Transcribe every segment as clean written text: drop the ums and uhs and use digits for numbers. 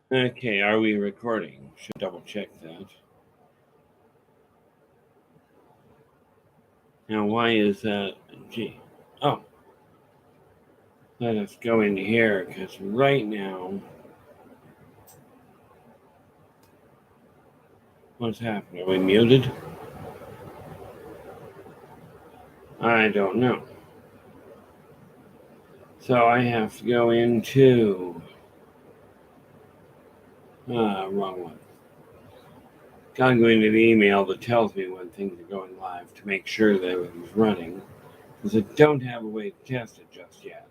Okay, are we recording? Should double check that. Now, why is that? Gee. Oh. Let us go into here, because right now, what's happening? Are we muted? I don't know. So I have to go into... wrong one. Gotta go into the email that tells me when things are going live to make sure that everything's running, because I don't have a way to test it just yet.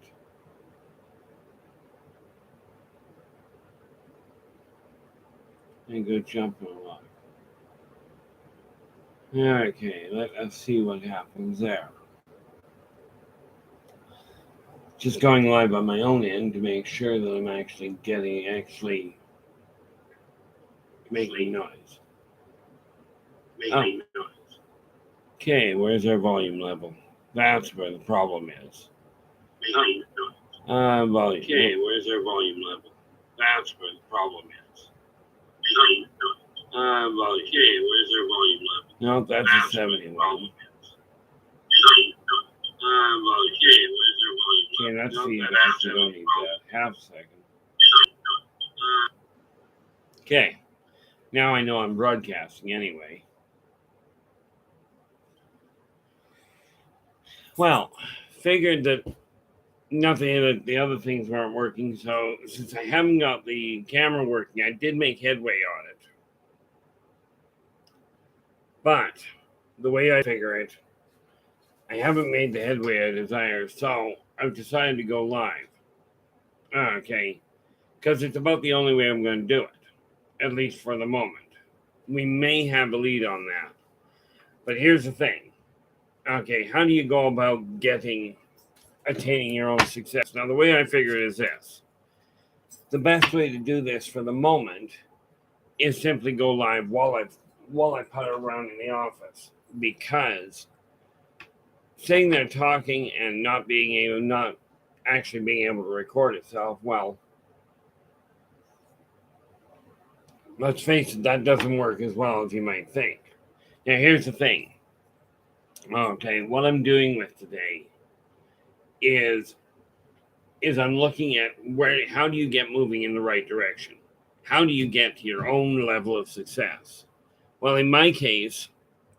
And go jumping along. Okay, let us see what happens there. Just going live on my own end to make sure that I'm actually making noise. Okay, where's our volume level? That's where the problem is. Volume. Okay, where's our volume level? That's where the problem is. Volume. Okay, where's our volume level? No, that's a 71. Okay, that's feedback, so don't need that. Half a second. Okay, now I know I'm broadcasting anyway. Well, figured that nothing that the other things weren't working, so since I haven't got the camera working, I did make headway on it. But the way I figure it, I haven't made the headway I desire, so I've decided to go live. Okay, because it's about the only way I'm going to do it, at least for the moment. We may have a lead on that. But here's the thing. Okay, how do you go about attaining your own success? Now, the way I figure it is this. The best way to do this for the moment is simply go live while I putter around in the office, because sitting there talking and not actually being able to record itself, well, let's face it, that doesn't work as well as you might think. Now, here's the thing. Okay, what I'm doing with today is I'm looking at how do you get moving in the right direction? How do you get to your own level of success? Well, in my case,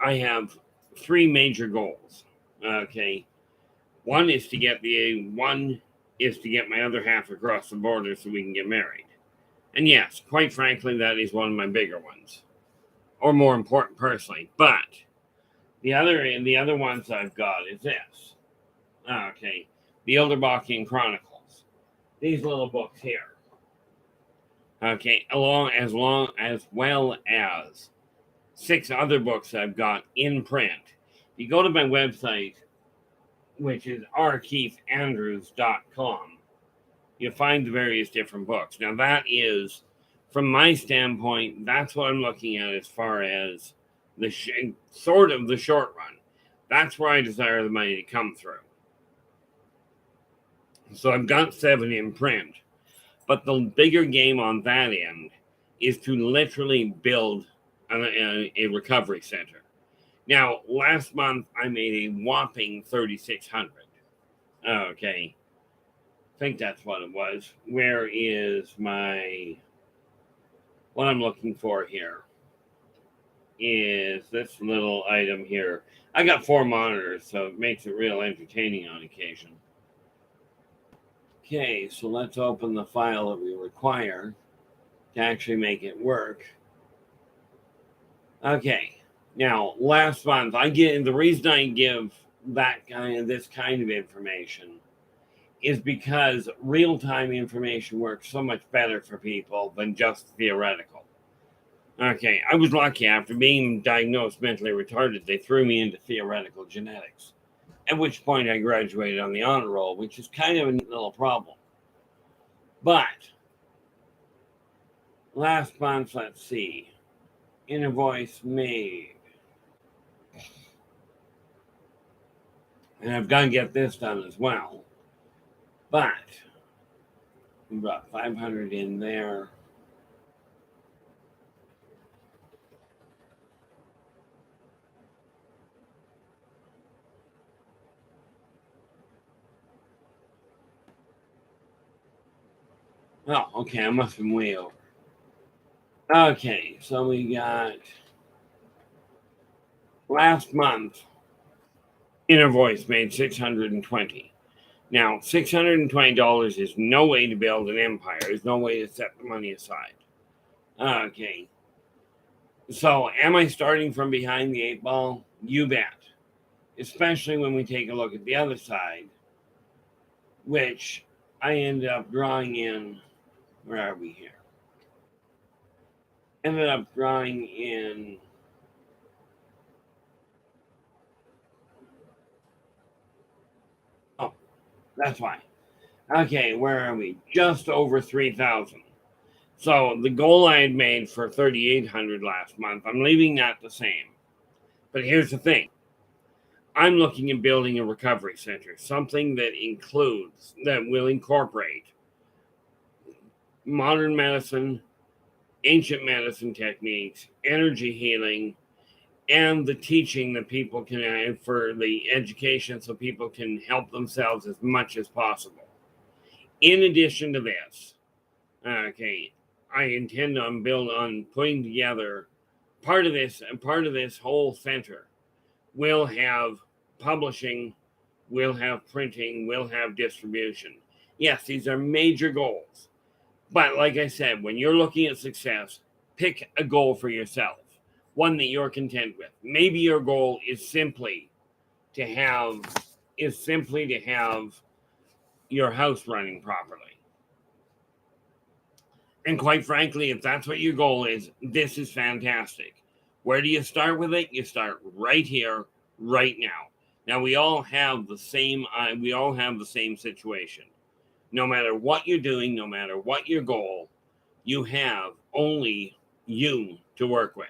I have three major goals. Okay, one is to get my other half across the border so we can get married. And yes, quite frankly, that is one of my bigger ones, or more important personally. But the other ones I've got is this. Okay, the Yldrbac Chronicles. These little books here. Okay, as well as 6 other books I've got in print. If you go to my website, which is rkeithandrews.com, you'll find the various different books. Now, that is, from my standpoint, that's what I'm looking at as far as the sort of the short run. That's where I desire the money to come through. So I've got 7 in print. But the bigger game on that end is to literally build a recovery center. Now, last month I made a whopping 3,600. Okay, I think that's what it was. Where is what I'm looking for here is this little item here. I got 4 monitors, so it makes it real entertaining on occasion. Okay, so let's open the file that we require to actually make it work. Okay, now last month the reason I give this kind of information is because real-time information works so much better for people than just theoretical. Okay, I was lucky. After being diagnosed mentally retarded, they threw me into theoretical genetics, at which point I graduated on the honor roll, which is kind of a neat little problem. But last month, let's see, invoice made. And I've got to get this done as well. But we brought 500 in there. Oh, okay, I must have been way over. Okay, so we got last month, Inner Voice made 620. Now, $620 is no way to build an empire. There's no way to set the money aside. Okay. So, am I starting from behind the eight ball? You bet. Especially when we take a look at the other side, which I ended up drawing in. Where are we here? Ended up drawing in. Oh, that's why. Okay, where are we? Just over 3,000. So the goal I had made for 3,800 last month, I'm leaving that the same. But here's the thing. I'm looking at building a recovery center, something that will incorporate modern medicine, ancient medicine techniques, energy healing, and the teaching that people can have for the education so people can help themselves as much as possible. In addition to this, okay, I intend on putting together part of this whole center will have publishing, will have printing, will have distribution. Yes, these are major goals. But like I said, when you're looking at success, pick a goal for yourself, one that you're content with. Maybe your goal is simply to have your house running properly. And quite frankly, if that's what your goal is, this is fantastic. Where do you start with it? You start right here, right now. Now we all have the same situation. No matter what you're doing, no matter what your goal, you have only you to work with.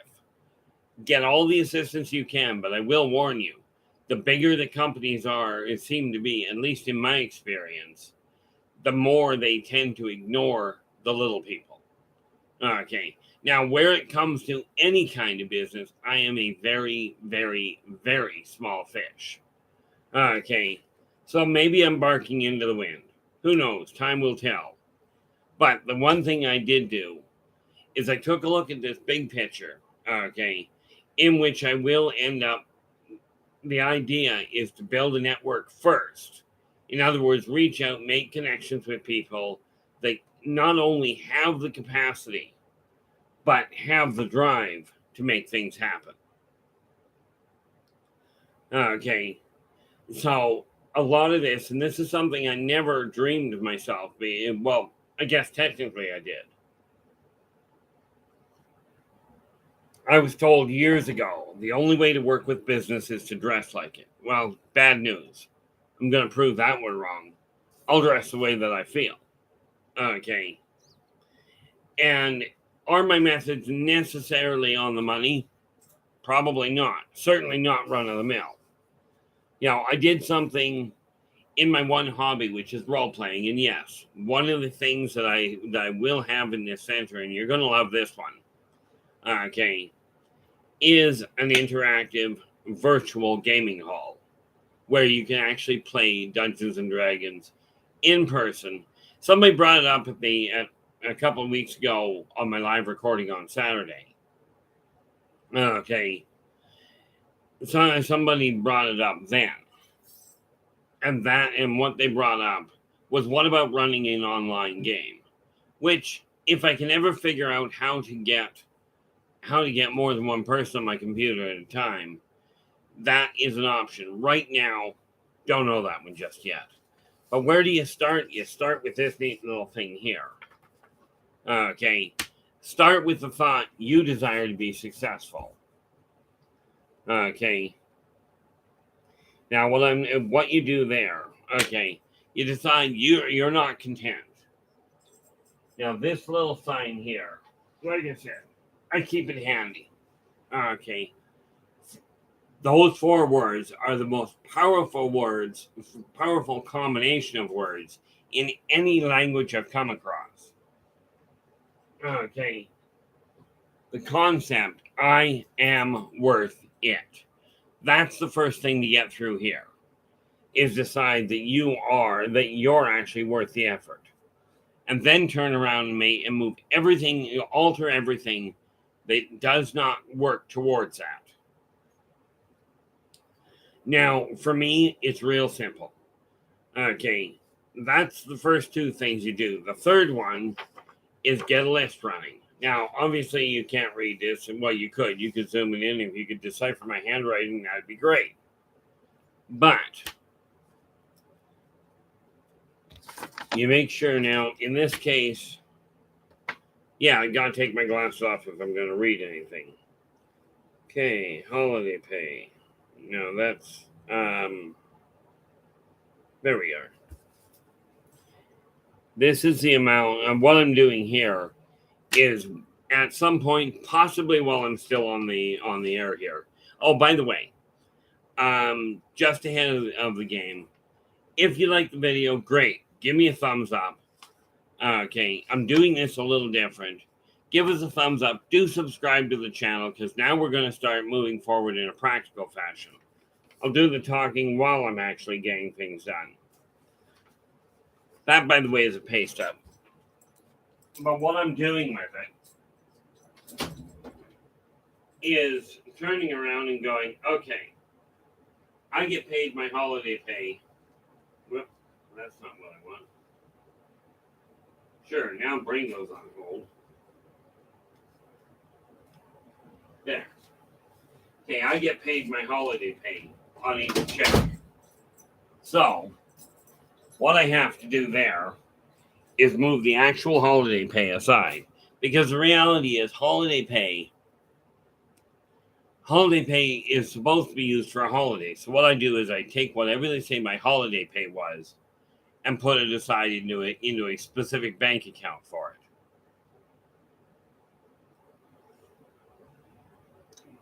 Get all the assistance you can, but I will warn you, the bigger the companies are, it seemed to be, at least in my experience, the more they tend to ignore the little people. Okay. Now, where it comes to any kind of business, I am a very, very, very small fish. Okay. So maybe I'm barking into the wind. Who knows? Time will tell. But the one thing I did do is I took a look at this big picture, okay, in which I will end up. The idea is to build a network first. In other words, reach out, make connections with people that not only have the capacity, but have the drive to make things happen. Okay, so a lot of this, and this is something I never dreamed of myself being, well, I guess technically I did. I was told years ago the only way to work with business is to dress like it. Well, bad news. I'm going to prove that one wrong. I'll dress the way that I feel. Okay. And are my methods necessarily on the money? Probably not. Certainly not run of the mill. You know, I did something in my one hobby, which is role playing. And yes, one of the things that I will have in this center, and you're going to love this one, okay, is an interactive virtual gaming hall where you can actually play Dungeons and Dragons in person. Somebody brought it up at a couple of weeks ago on my live recording on Saturday. Okay. So somebody brought it up then. And what they brought up was, what about running an online game? Which, if I can ever figure out how to get more than one person on my computer at a time, that is an option. Right now, don't know that one just yet. But where do you start? You start with this neat little thing here. Okay. Start with the thought you desire to be successful. Okay. Now, what you do there, okay, you decide you're not content. Now, this little sign here, like I said, I keep it handy. Okay. Those four words are the most powerful combination of words in any language I've come across. Okay. The concept, I am worth it. That's the first thing to get through here, is decide that you're actually worth the effort. and then turn around and move everything, alter everything that does not work towards that. Now, for me, it's real simple. Okay, that's the first two things you do. The third one is get a list running. Now, obviously, you can't read this, and well, you could. You could zoom it in. If you could decipher my handwriting, that'd be great. But you make sure now, in this case, yeah, I gotta take my glasses off if I'm gonna read anything. Okay, holiday pay. No, that's, there we are. This is the amount of what I'm doing here is at some point, possibly while I'm still on the air here. Oh, by the way, just ahead of the game, if you like the video, great. Give me a thumbs up. Okay, I'm doing this a little different. Give us a thumbs up. Do subscribe to the channel because now we're going to start moving forward in a practical fashion. I'll do the talking while I'm actually getting things done. That, by the way, is a pay stub. But what I'm doing with it is turning around and going, okay, I get paid my holiday pay. Well, that's not what I want. Sure, now brain goes on hold. There. Okay, I get paid my holiday pay on each check. So, what I have to do there is move the actual holiday pay aside. Because the reality is holiday pay is supposed to be used for a holiday. So what I do is I take whatever they say my holiday pay was and put it aside into a specific bank account for it.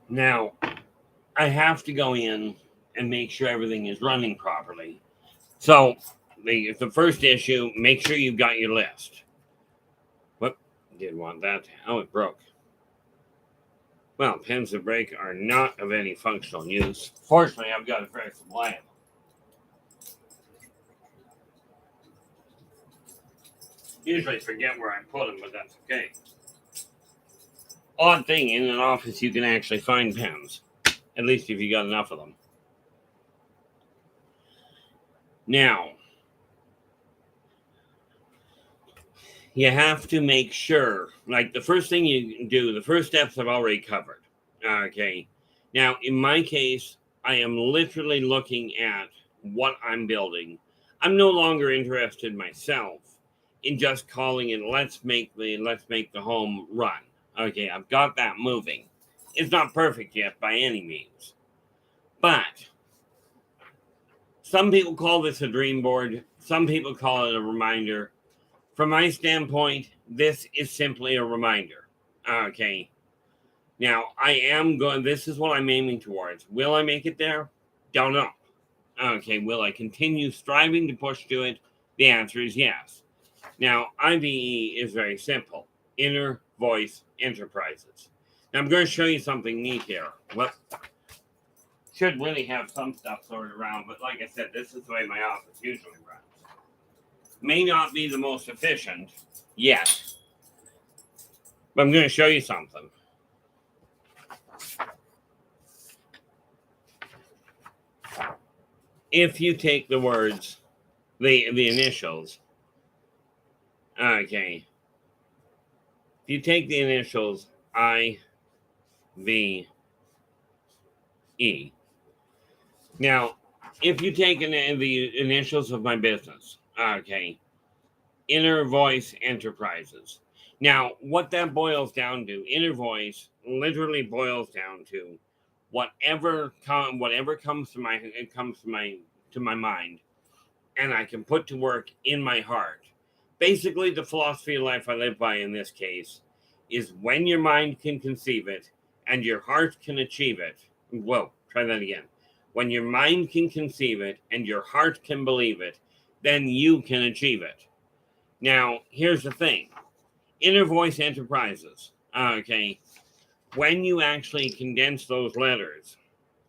Now, I have to go in and make sure everything is running properly. So, the first issue, make sure you've got your list. Whoop, didn't want that. Oh, it broke. Well, pens that break are not of any functional use. Fortunately, I've got a fair supply of them. Usually forget where I put them, but that's okay. Odd thing, in an office you can actually find pens. At least if you got enough of them. Now, you have to make sure, like the first thing you do, the first steps I've already covered. Okay. Now, in my case, I am literally looking at what I'm building. I'm no longer interested myself in just calling it, let's make the home run. Okay, I've got that moving. It's not perfect yet by any means. But some people call this a dream board. Some people call it a reminder. From my standpoint, this is simply a reminder. Okay. Now, this is what I'm aiming towards. Will I make it there? Don't know. Okay, will I continue striving to push to it? The answer is yes. Now, IVE is very simple. Inner Voice Enterprises. Now, I'm going to show you something neat here. Well, should really have some stuff sorted around, but like I said, this is the way my office usually runs. May not be the most efficient yet, but I'm going to show you something. If you take the words, the initials, okay. If you take the initials I, V, E. Now, if you take the initials of my business, okay, Inner Voice Enterprises. Now, what that boils down to, Inner Voice literally boils down to whatever comes to my mind, and I can put to work in my heart. Basically, the philosophy of life I live by in this case is when your mind can conceive it and your heart can achieve it. Whoa, try that again. When your mind can conceive it and your heart can believe it, then you can achieve it. Now, here's the thing. Inner Voice Enterprises. Okay. When you actually condense those letters,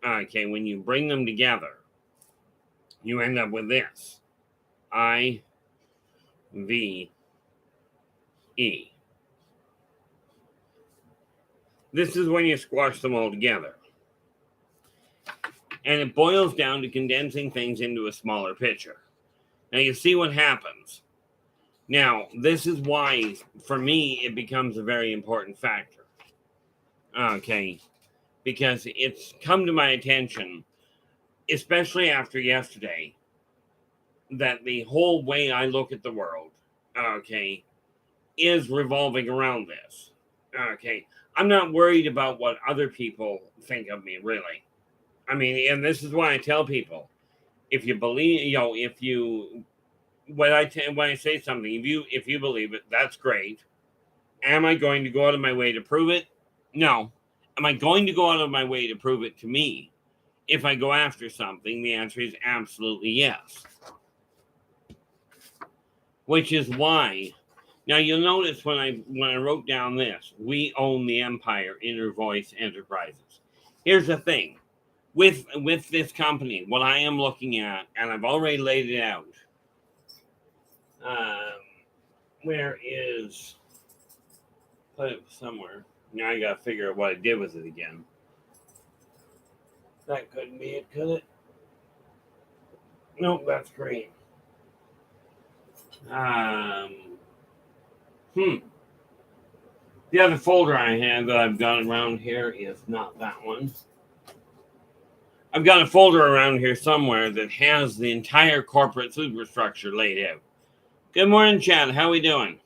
okay, when you bring them together, you end up with this. I, V, E. This is when you squash them all together. And it boils down to condensing things into a smaller picture. Now you see what happens. Now, this is why, for me, it becomes a very important factor. Okay. Because it's come to my attention, especially after yesterday, that the whole way I look at the world, okay, is revolving around this. Okay. I'm not worried about what other people think of me, really. I mean, and this is why I tell people, if you believe, if you, when I say something, if you believe it, that's great. Am I going to go out of my way to prove it? No. Am I going to go out of my way to prove it to me? If I go after something, the answer is absolutely yes. Which is why, now you'll notice when I wrote down this, we own the empire, Inner Voice Enterprises. Here's the thing. With this company, what I am looking at, and I've already laid it out. Where is... Put it somewhere. Now I gotta figure out what I did with it again. That couldn't be it, could it? Nope, that's green. The other folder I have that I've got around here is not that one. I've got a folder around here somewhere that has the entire corporate superstructure laid out. Good morning, Chad. How we doing?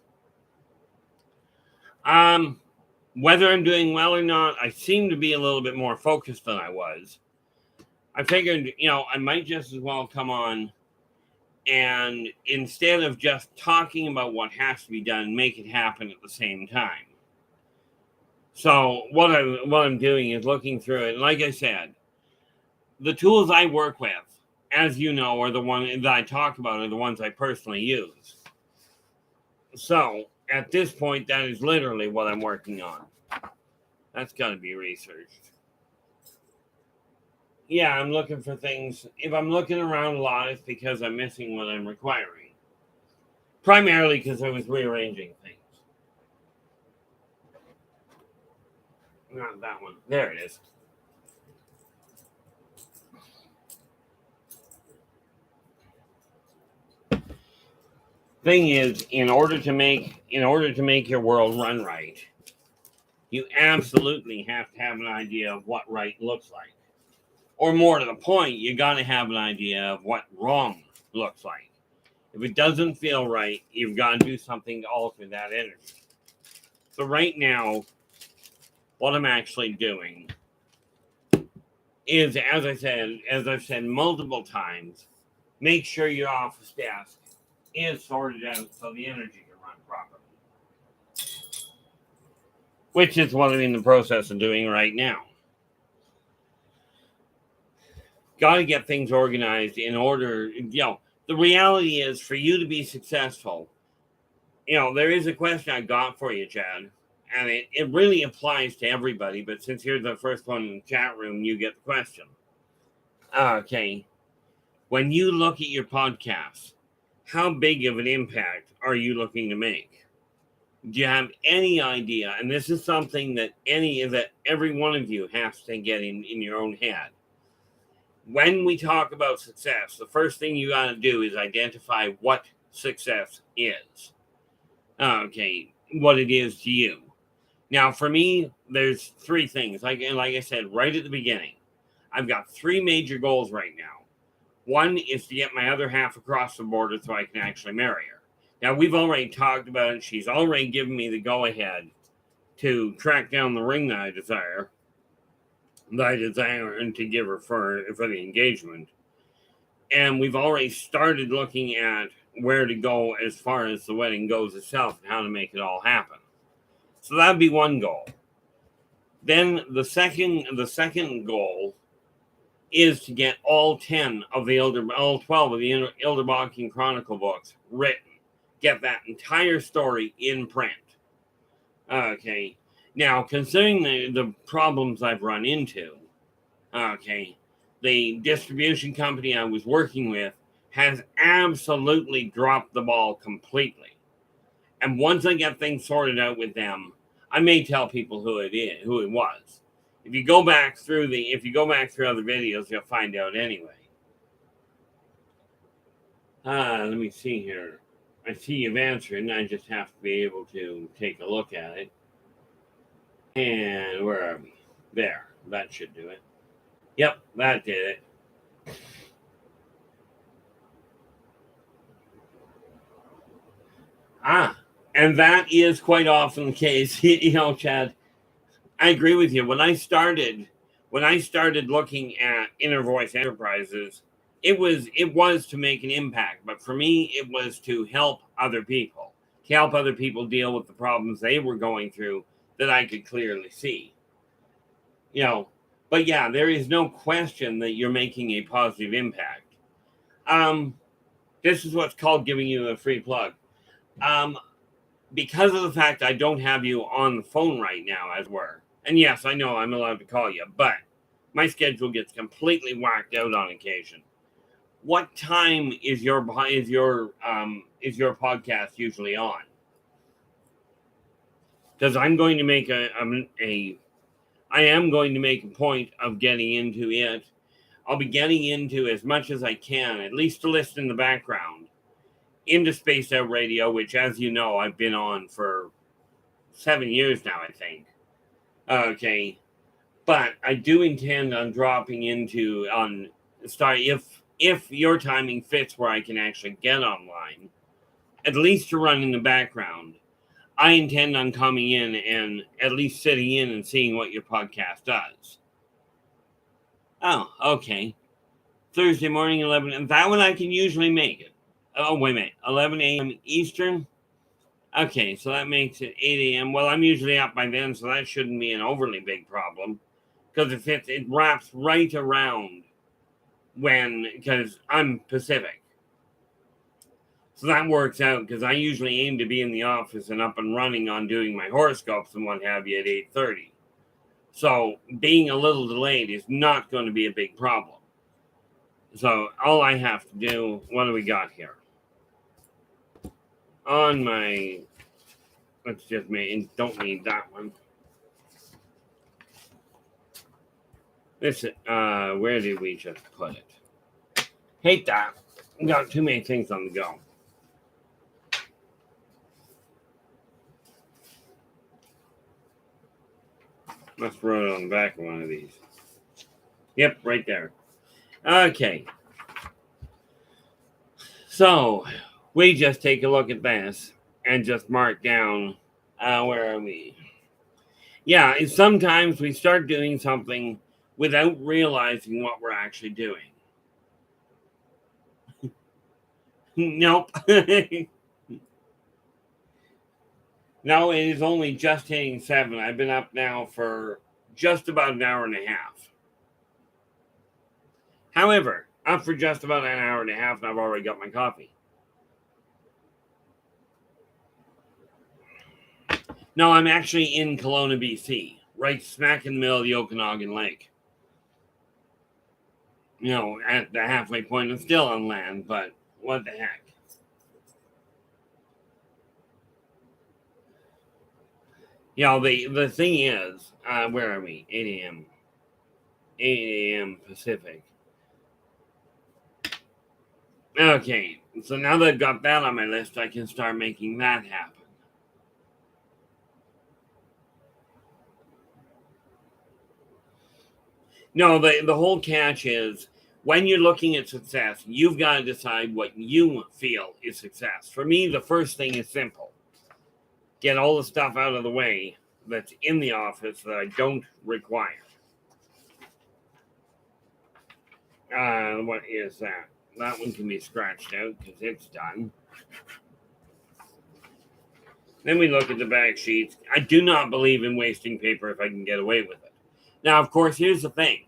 Whether I'm doing well or not, I seem to be a little bit more focused than I was. I figured, I might just as well come on and instead of just talking about what has to be done, make it happen at the same time. So what I'm doing is looking through it. And like I said, the tools I work with, as you know, are the ones that I talk about are the ones I personally use. So at this point, that is literally what I'm working on. That's got to be researched. Yeah, I'm looking for things. If I'm looking around a lot, it's because I'm missing what I'm requiring. Primarily because I was rearranging things. Not that one. There it is. Thing is, in order to make your world run right, you absolutely have to have an idea of what right looks like. Or more to the point, you got to have an idea of what wrong looks like. If it doesn't feel right, you've got to do something to alter that energy. So right now, what I'm actually doing is, as I've said multiple times, make sure your office desk is sorted out so the energy can run properly. Which is what I'm in the process of doing right now. Got to get things organized in order, the reality is for you to be successful, there is a question I got for you, Chad, and it really applies to everybody, but since you're the first one in the chat room, you get the question. Okay. When you look at your podcast, how big of an impact are you looking to make? Do you have any idea? And this is something that every one of you has to get in your own head. When we talk about success, the first thing you got to do is identify what success is. Okay, what it is to you. Now, for me, there's three things. Like I said, right at the beginning, I've got three major goals right now. One is to get my other half across the border so I can actually marry her. Now, we've already talked about it. She's already given me the go-ahead to track down the ring that I desire and to give her for the engagement. And we've already started looking at where to go as far as the wedding goes itself and how to make it all happen. So that'd be one goal. Then the second goal is to get all 12 of the Yldrbac Chronicle books written. Get that entire story in print. Okay. Now, considering the problems I've run into, okay, the distribution company I was working with has absolutely dropped the ball completely. And once I get things sorted out with them, I may tell people who it was. If you go back through other videos, you'll find out anyway. Let me see here. I see you've answered, and I just have to be able to take a look at it. And where are we? There. That should do it. Yep, that did it. And that is quite often the case. Chad, I agree with you. When I started looking at inner voice enterprises, it was to make an impact, but for me it was to help other people deal with the problems they were going through that I could clearly see. But yeah, there is no question that you're making a positive impact. This is what's called giving you a free plug. Because of the fact I don't have you on the phone right now, as it were. And yes, I know I'm allowed to call you, but my schedule gets completely whacked out on occasion. What time is your podcast usually on? Because I'm going to make I am going to make a point of getting into it. I'll be getting into as much as I can, at least to listen in the background, into Spaced Out Radio, which, as you know, I've been on for 7 years now, I think. Okay. But I do intend on dropping into if your timing fits where I can actually get online, at least to run in the background. I intend on coming in and at least sitting in and seeing what your podcast does. Oh, okay. Thursday morning, 11, and that one I can usually make it. Oh, wait a minute. 11 a.m. Eastern? Okay, so that makes it 8 a.m. Well, I'm usually up by then, so that shouldn't be an overly big problem. Because it wraps right around because I'm Pacific. So that works out, because I usually aim to be in the office and up and running on doing my horoscopes and what have you at 8:30. So being a little delayed is not going to be a big problem. So all I have to do, what do we got here? On my, let's just don't need that one. This, where did we just put it? Hate that. We got too many things on the go. Must wrote it on the back of one of these. Yep, right there. Okay. So, we just take a look at this and just mark down, where are we? Yeah, and sometimes we start doing something without realizing what we're actually doing. Nope. No, it is only just hitting 7. I've been up now for just about an hour and a half. However, up for just about an hour and a half, and I've already got my coffee. No, I'm actually in Kelowna, BC, right smack in the middle of the Okanagan Lake. At the halfway point. I'm still on land, but what the heck. The thing is, where are we? 8 a.m. 8 a.m. Pacific. Okay, so now that I've got that on my list, I can start making that happen. No, the whole catch is, when you're looking at success, you've got to decide what you feel is success. For me, the first thing is simple. Get all the stuff out of the way that's in the office that I don't require. What is that? That one can be scratched out because it's done. Then we look at the back sheets. I do not believe in wasting paper if I can get away with it. Now, of course, here's the thing.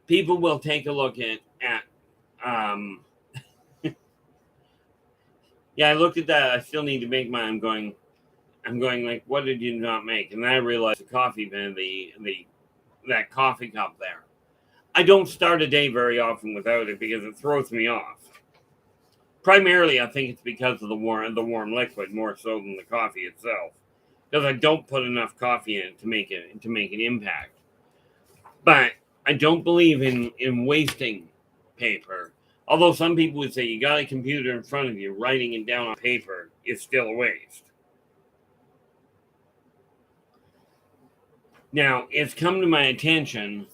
People will take a look at yeah, I looked at that. I still need to make mine. I'm going like, what did you not make? And then I realized the coffee bin, that coffee cup there. I don't start a day very often without it because it throws me off. Primarily, I think it's because of the warm liquid more so than the coffee itself, because I don't put enough coffee in it to make an impact. But I don't believe in wasting paper. Although some people would say you got a computer in front of you, writing it down on paper is still a waste. Now, it's come to my attention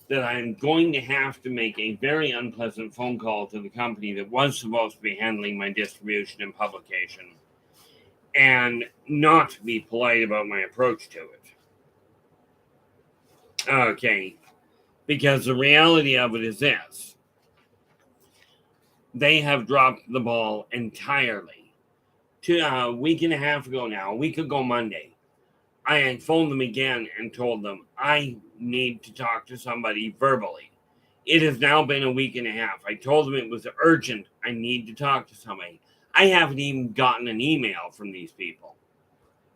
that I'm going to have to make a very unpleasant phone call to the company that was supposed to be handling my distribution and publication, and not be polite about my approach to it. Okay, because the reality of it is this. They have dropped the ball entirely. A week and a half ago now, a week ago Monday, I had phoned them again and told them I need to talk to somebody verbally. It has now been a week and a half. I told them it was urgent. I need to talk to somebody. I haven't even gotten an email from these people.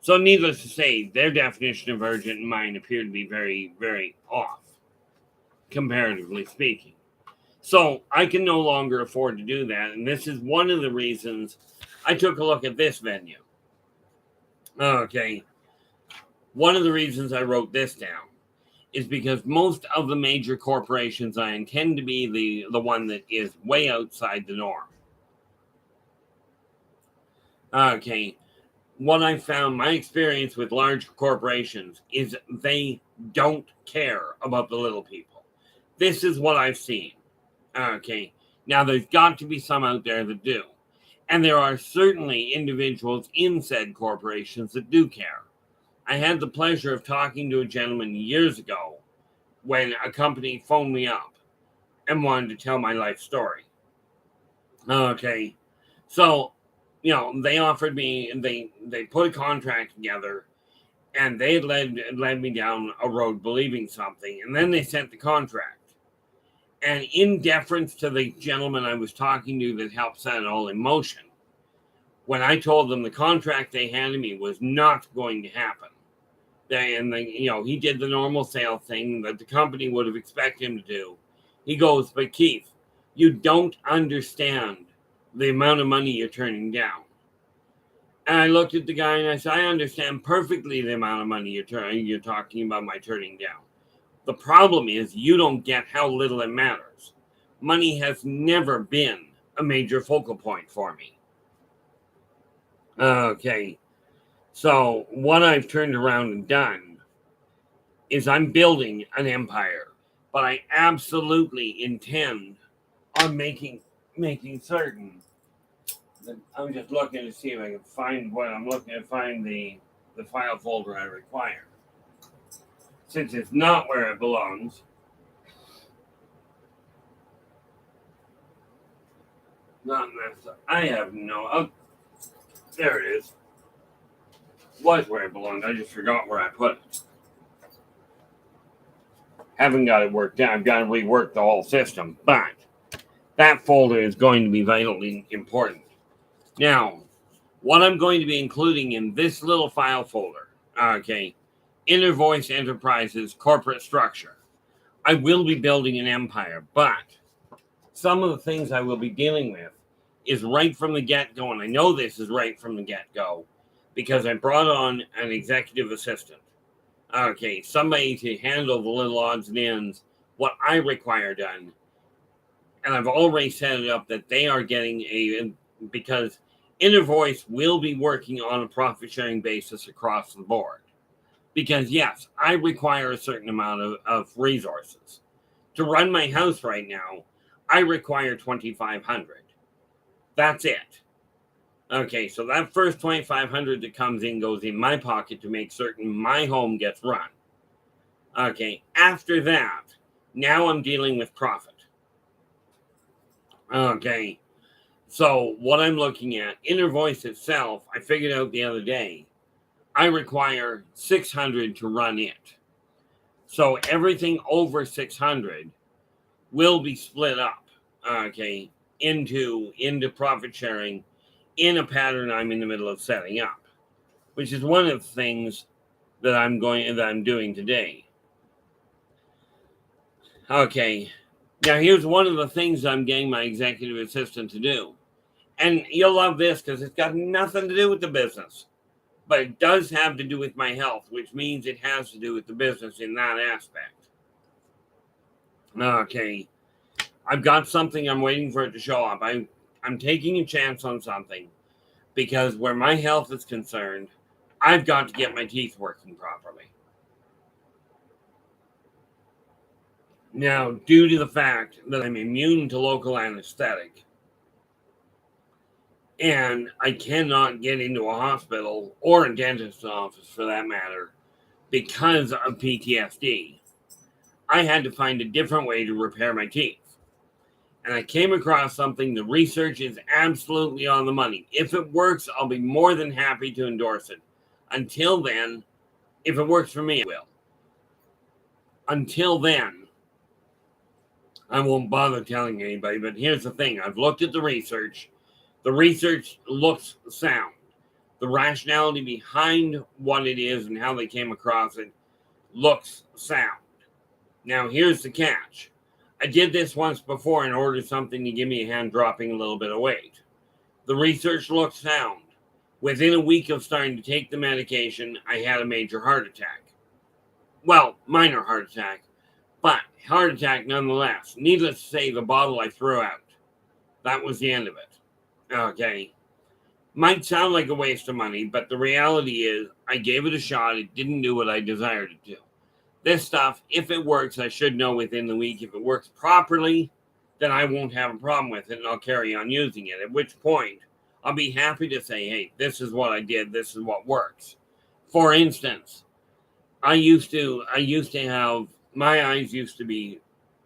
So needless to say, their definition of urgent and mine appear to be very, very off, comparatively speaking. So I can no longer afford to do that. And this is one of the reasons I took a look at this venue. Okay. One of the reasons I wrote this down is because most of the major corporations I intend to be the one that is way outside the norm. Okay. What I found, my experience with large corporations is they don't care about the little people. This is what I've seen. Okay. Now, there's got to be some out there that do. And there are certainly individuals in said corporations that do care. I had the pleasure of talking to a gentleman years ago when a company phoned me up and wanted to tell my life story. Okay. So, they offered me, they put a contract together, and they had led me down a road believing something, and then they sent the contract. And in deference to the gentleman I was talking to that helped set it all in motion, when I told them the contract they handed me was not going to happen, he did the normal sale thing that the company would have expected him to do. He goes, "But Keith, you don't understand the amount of money you're turning down." And I looked at the guy and I said, "I understand perfectly the amount of money you're talking about my turning down. The problem is you don't get how little it matters. Money has never been a major focal point for me." Okay. So what I've turned around and done is I'm building an empire, but I absolutely intend on making certain that I'm just looking to see if I can find what I'm looking to find the file folder I require. Since it's not where it belongs, not necessarily. I have no. Oh, there it is. Was where it belonged. I just forgot where I put it. Haven't got it worked out. I've got to rework the whole system, but that folder is going to be vitally important. Now, what I'm going to be including in this little file folder, okay, Inner Voice Enterprises corporate structure. I will be building an empire, but some of the things I will be dealing with is right from the get-go, and I know this is right from the get-go because I brought on an executive assistant. Okay, somebody to handle the little odds and ends, what I require done. And I've already set it up that they are getting because Inner Voice will be working on a profit-sharing basis across the board. Because, yes, I require a certain amount of resources. To run my house right now, I require $2,500. That's it. Okay, so that first $2,500 that comes in goes in my pocket to make certain my home gets run. Okay, after that, now I'm dealing with profit. Okay, so what I'm looking at, Inner Voice itself, I figured out the other day, I require $600 to run it. So everything over 600 will be split up, okay, into profit sharing in a pattern I'm in the middle of setting up, which is one of the things that I'm doing today. Okay, now here's one of the things I'm getting my executive assistant to do. And you'll love this because it's got nothing to do with the business. But it does have to do with my health, which means it has to do with the business in that aspect. Okay. I've got something. I'm waiting for it to show up. I'm taking a chance on something because where my health is concerned, I've got to get my teeth working properly. Now, due to the fact that I'm immune to local anesthetic, and I cannot get into a hospital or a dentist's office for that matter because of PTSD, I had to find a different way to repair my teeth. And I came across something. The research is absolutely on the money. If it works, I'll be more than happy to endorse it. Until then, if it works for me, I will. Until then, I won't bother telling anybody. But here's the thing. I've looked at the research. The research looks sound. The rationality behind what it is and how they came across it looks sound. Now, here's the catch. I did this once before and ordered something to give me a hand dropping a little bit of weight. The research looked sound. Within a week of starting to take the medication, I had a major heart attack. Well, minor heart attack, but heart attack nonetheless. Needless to say, the bottle I threw out. That was the end of it. Okay. Might sound like a waste of money, but the reality is I gave it a shot. It didn't do what I desired it to. This stuff, if it works, I should know within the week. If it works properly, then I won't have a problem with it and I'll carry on using it. At which point, I'll be happy to say, hey, this is what I did. This is what works. For instance, I used to have, my eyes used to be,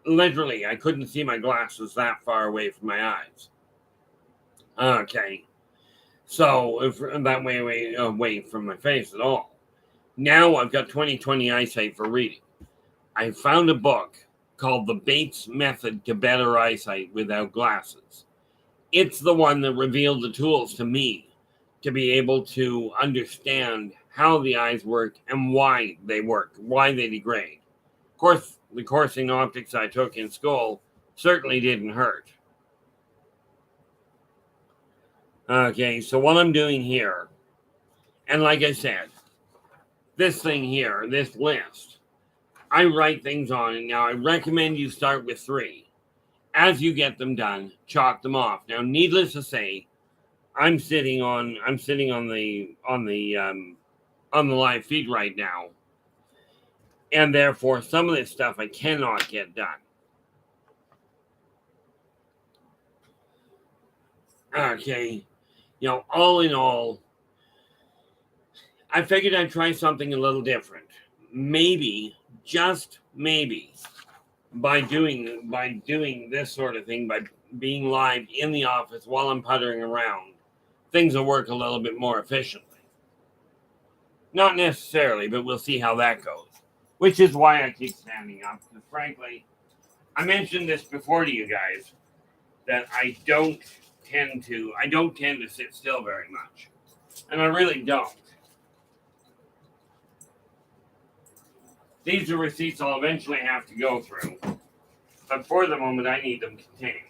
literally, I couldn't see my glasses that far away from my eyes. Okay. So, if that way away from my face at all. Now I've got 20/20 eyesight for reading. I found a book called The Bates Method to Better Eyesight Without Glasses. It's the one that revealed the tools to me to be able to understand how the eyes work and why they work, why they degrade. Of course, the course in optics I took in school certainly didn't hurt. Okay, so what I'm doing here, and like I said, this thing here, this list, I write things on it. Now, I recommend you start with 3. As you get them done, chalk them off. Now, needless to say, I'm sitting on the live feed right now, and therefore some of this stuff I cannot get done. Okay, all in all, I figured I'd try something a little different. Maybe, just maybe, by doing this sort of thing, by being live in the office while I'm puttering around, things will work a little bit more efficiently. Not necessarily, but we'll see how that goes. Which is why I keep standing up, because frankly, I mentioned this before to you guys, that I don't tend to sit still very much. And I really don't. These are receipts I'll eventually have to go through. But for the moment, I need them contained.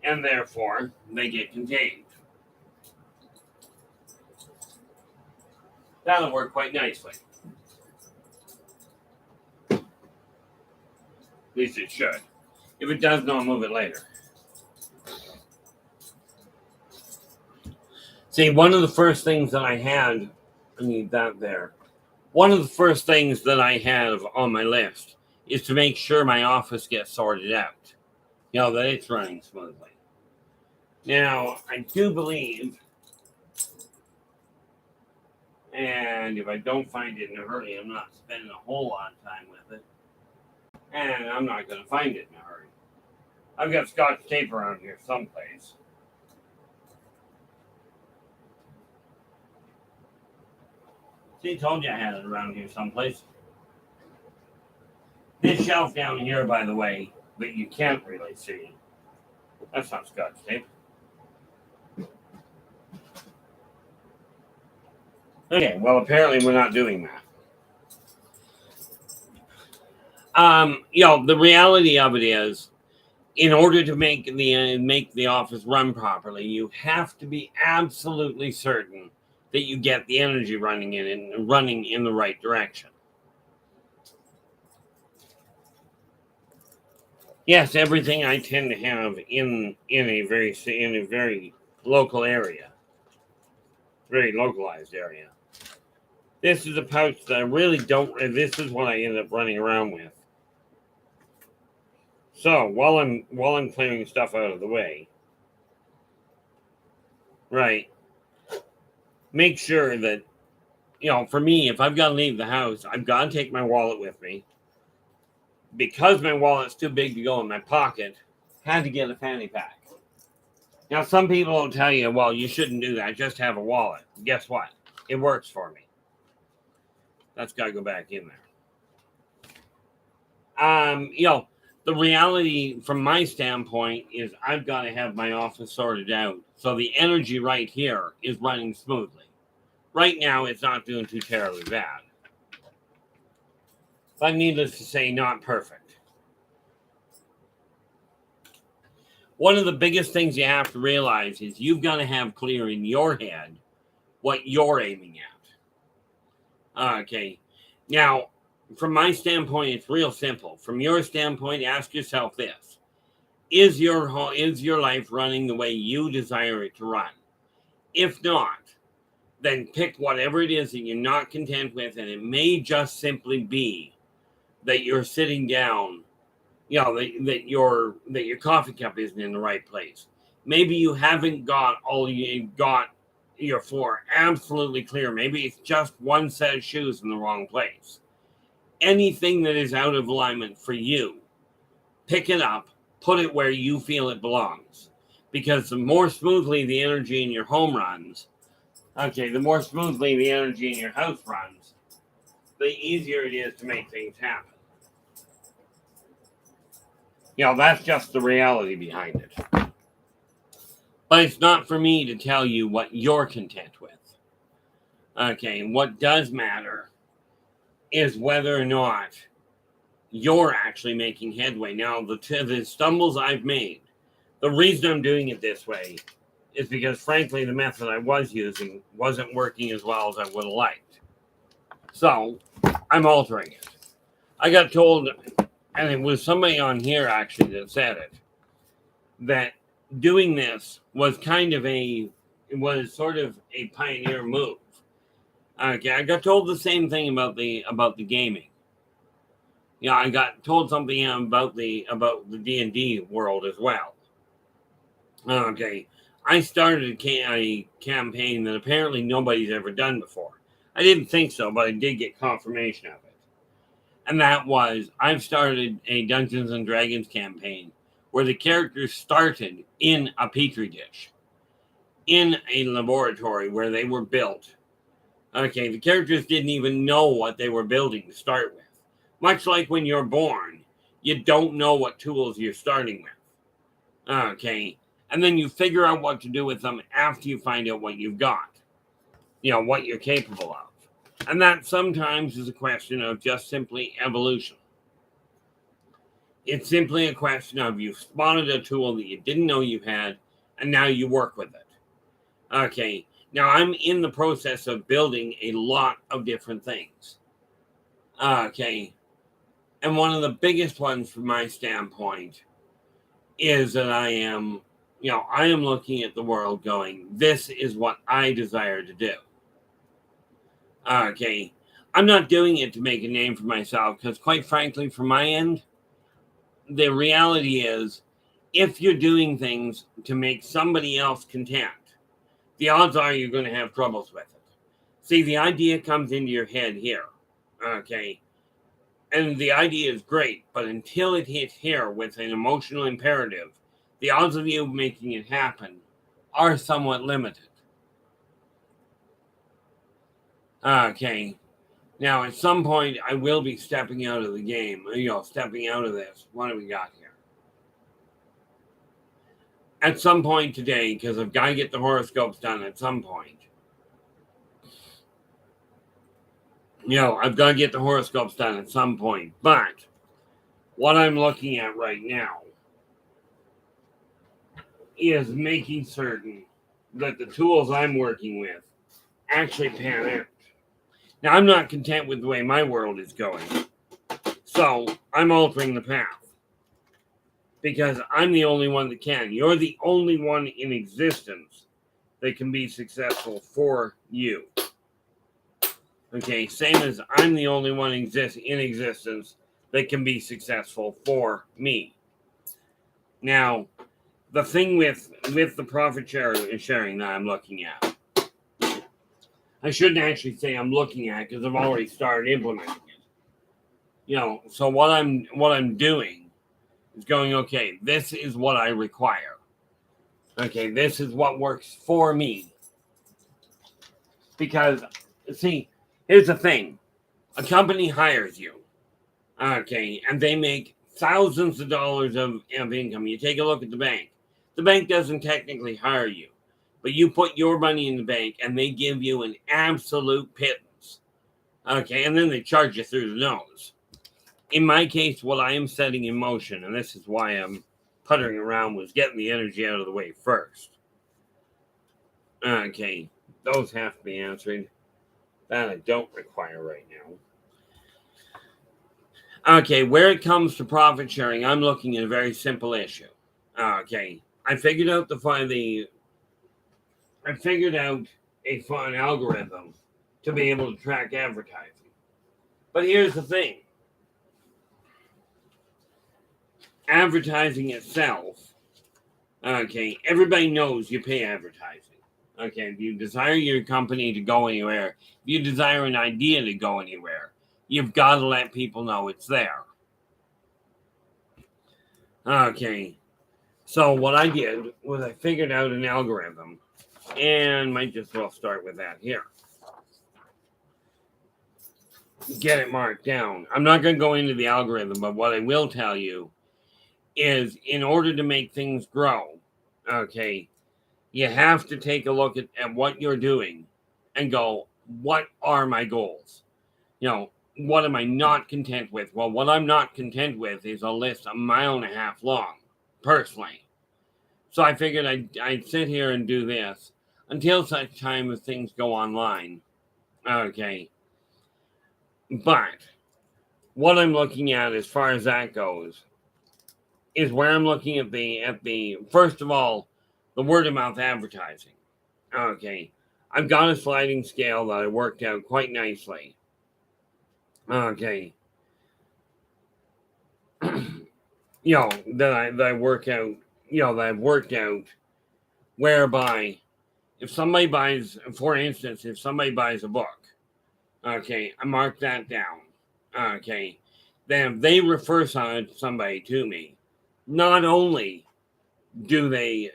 And therefore, they get contained. That'll work quite nicely. At least it should. If it doesn't, I'll move it later. See, one of the first things that I had, I need that there. One of the first things that I have on my list is to make sure my office gets sorted out. That it's running smoothly. Now, I do believe, and if I don't find it in a hurry, I'm not spending a whole lot of time with it. And I'm not going to find it in a hurry. I've got Scotch tape around here someplace. See, I told you I had it around here someplace. This shelf down here, by the way, that you can't really see, that's not Scotch tape. Okay, well, apparently we're not doing that. The reality of it is in order to make the office run properly, you have to be absolutely certain that you get the energy running in the right direction. Yes, everything I tend to have in a very local area, very localized area. This is a pouch that I really don't. This is what I end up running around with. So while I'm clearing stuff out of the way, right? Make sure that, for me, if I've got to leave the house, I've got to take my wallet with me. Because my wallet's too big to go in my pocket, had to get a fanny pack. Now, some people will tell you, well, you shouldn't do that. Just have a wallet. Guess what? It works for me. That's got to go back in there. The reality from my standpoint is I've got to have my office sorted out. So the energy right here is running smoothly. Right now, it's not doing too terribly bad. But needless to say, not perfect. One of the biggest things you have to realize is you've got to have clear in your head what you're aiming at. Okay. Now, from my standpoint, it's real simple. From your standpoint, ask yourself this. Is your life running the way you desire it to run? If not, then pick whatever it is that you're not content with, and it may just simply be that you're sitting down, that your coffee cup isn't in the right place. Maybe you haven't got your floor absolutely clear. Maybe it's just one set of shoes in the wrong place. Anything that is out of alignment for you, pick it up, put it where you feel it belongs. Because the more smoothly the energy in your home runs, the more smoothly the energy in your house runs, the easier it is to make things happen. That's just the reality behind it. But it's not for me to tell you what you're content with. What does matter is whether or not you're actually making headway. Now, the stumbles I've made, the reason I'm doing it this way is because, frankly, the method I was using wasn't working as well as I would have liked. So, I'm altering it. I got told, and it was somebody on here actually that said it, that doing this was sort of a pioneer move. I got told the same thing about the gaming. I got told something about the D&D world as well. I started a campaign that apparently nobody's ever done before. I didn't think so, but I did get confirmation of it. And that was, I've started a Dungeons and Dragons campaign where the characters started in a petri dish, in a laboratory where they were built. The characters didn't even know what they were building to start with. Much like when you're born, you don't know what tools you're starting with. And then you figure out what to do with them after you find out what you've got. What you're capable of. And that sometimes is a question of just simply evolution. It's simply a question of you've spotted a tool that you didn't know you had, and now you work with it. Now I'm in the process of building a lot of different things. And one of the biggest ones from my standpoint is that I am looking at the world going, this is what I desire to do. I'm not doing it to make a name for myself because, quite frankly, from my end, the reality is if you're doing things to make somebody else content, the odds are you're going to have troubles with it. See, the idea comes into your head here. And the idea is great, but until it hits here with an emotional imperative, the odds of you making it happen are somewhat limited. Now, at some point, I will be stepping out of the game, stepping out of this. What do we got here? At some point today, because I've got to get the horoscopes done at some point. I've got to get the horoscopes done at some point. But what I'm looking at right now is making certain that the tools I'm working with actually pan out. Now, I'm not content with the way my world is going, so I'm altering the path because I'm the only one that can. You're the only one in existence that can be successful for you. Okay, same as I'm the only one in existence that can be successful for me. Now, the thing with the profit sharing that I'm looking at, I shouldn't actually say I'm looking at because I've already started implementing it. So what I'm doing is going, okay, this is what I require. Okay, this is what works for me. Because, see, here's the thing. A company hires you, okay, and they make thousands of dollars of income. You take a look at the bank. The bank doesn't technically hire you, but you put your money in the bank and they give you an absolute pittance, okay, and then they charge you through the nose. In my case, what I am setting in motion, and this is why I'm puttering around, was getting the energy out of the way first. Okay, those have to be answered. That I don't require right now. Okay, where it comes to profit sharing, I'm looking at a very simple issue. Okay, I figured out a fun algorithm to be able to track advertising. But here's the thing. Advertising itself, okay, everybody knows you pay advertising. Okay, if you desire your company to go anywhere, if you desire an idea to go anywhere, you've got to let people know it's there. Okay, so what I did was I figured out an algorithm, and might just well start with that here. Get it marked down. I'm not going to go into the algorithm, but what I will tell you is in order to make things grow, okay, you have to take a look at what you're doing and go, what are my goals? What am I not content with? Well, what I'm not content with is a list a mile and a half long, personally. So I figured I'd sit here and do this until such time as things go online. Okay. But what I'm looking at as far as that goes is where I'm looking at the first of all, the word of mouth advertising. Okay. I've got a sliding scale that I worked out quite nicely. Okay. That I work out, that I've worked out whereby if somebody buys, for instance, if somebody buys a book, okay, I mark that down. Okay. Then if they refer somebody to me, not only do I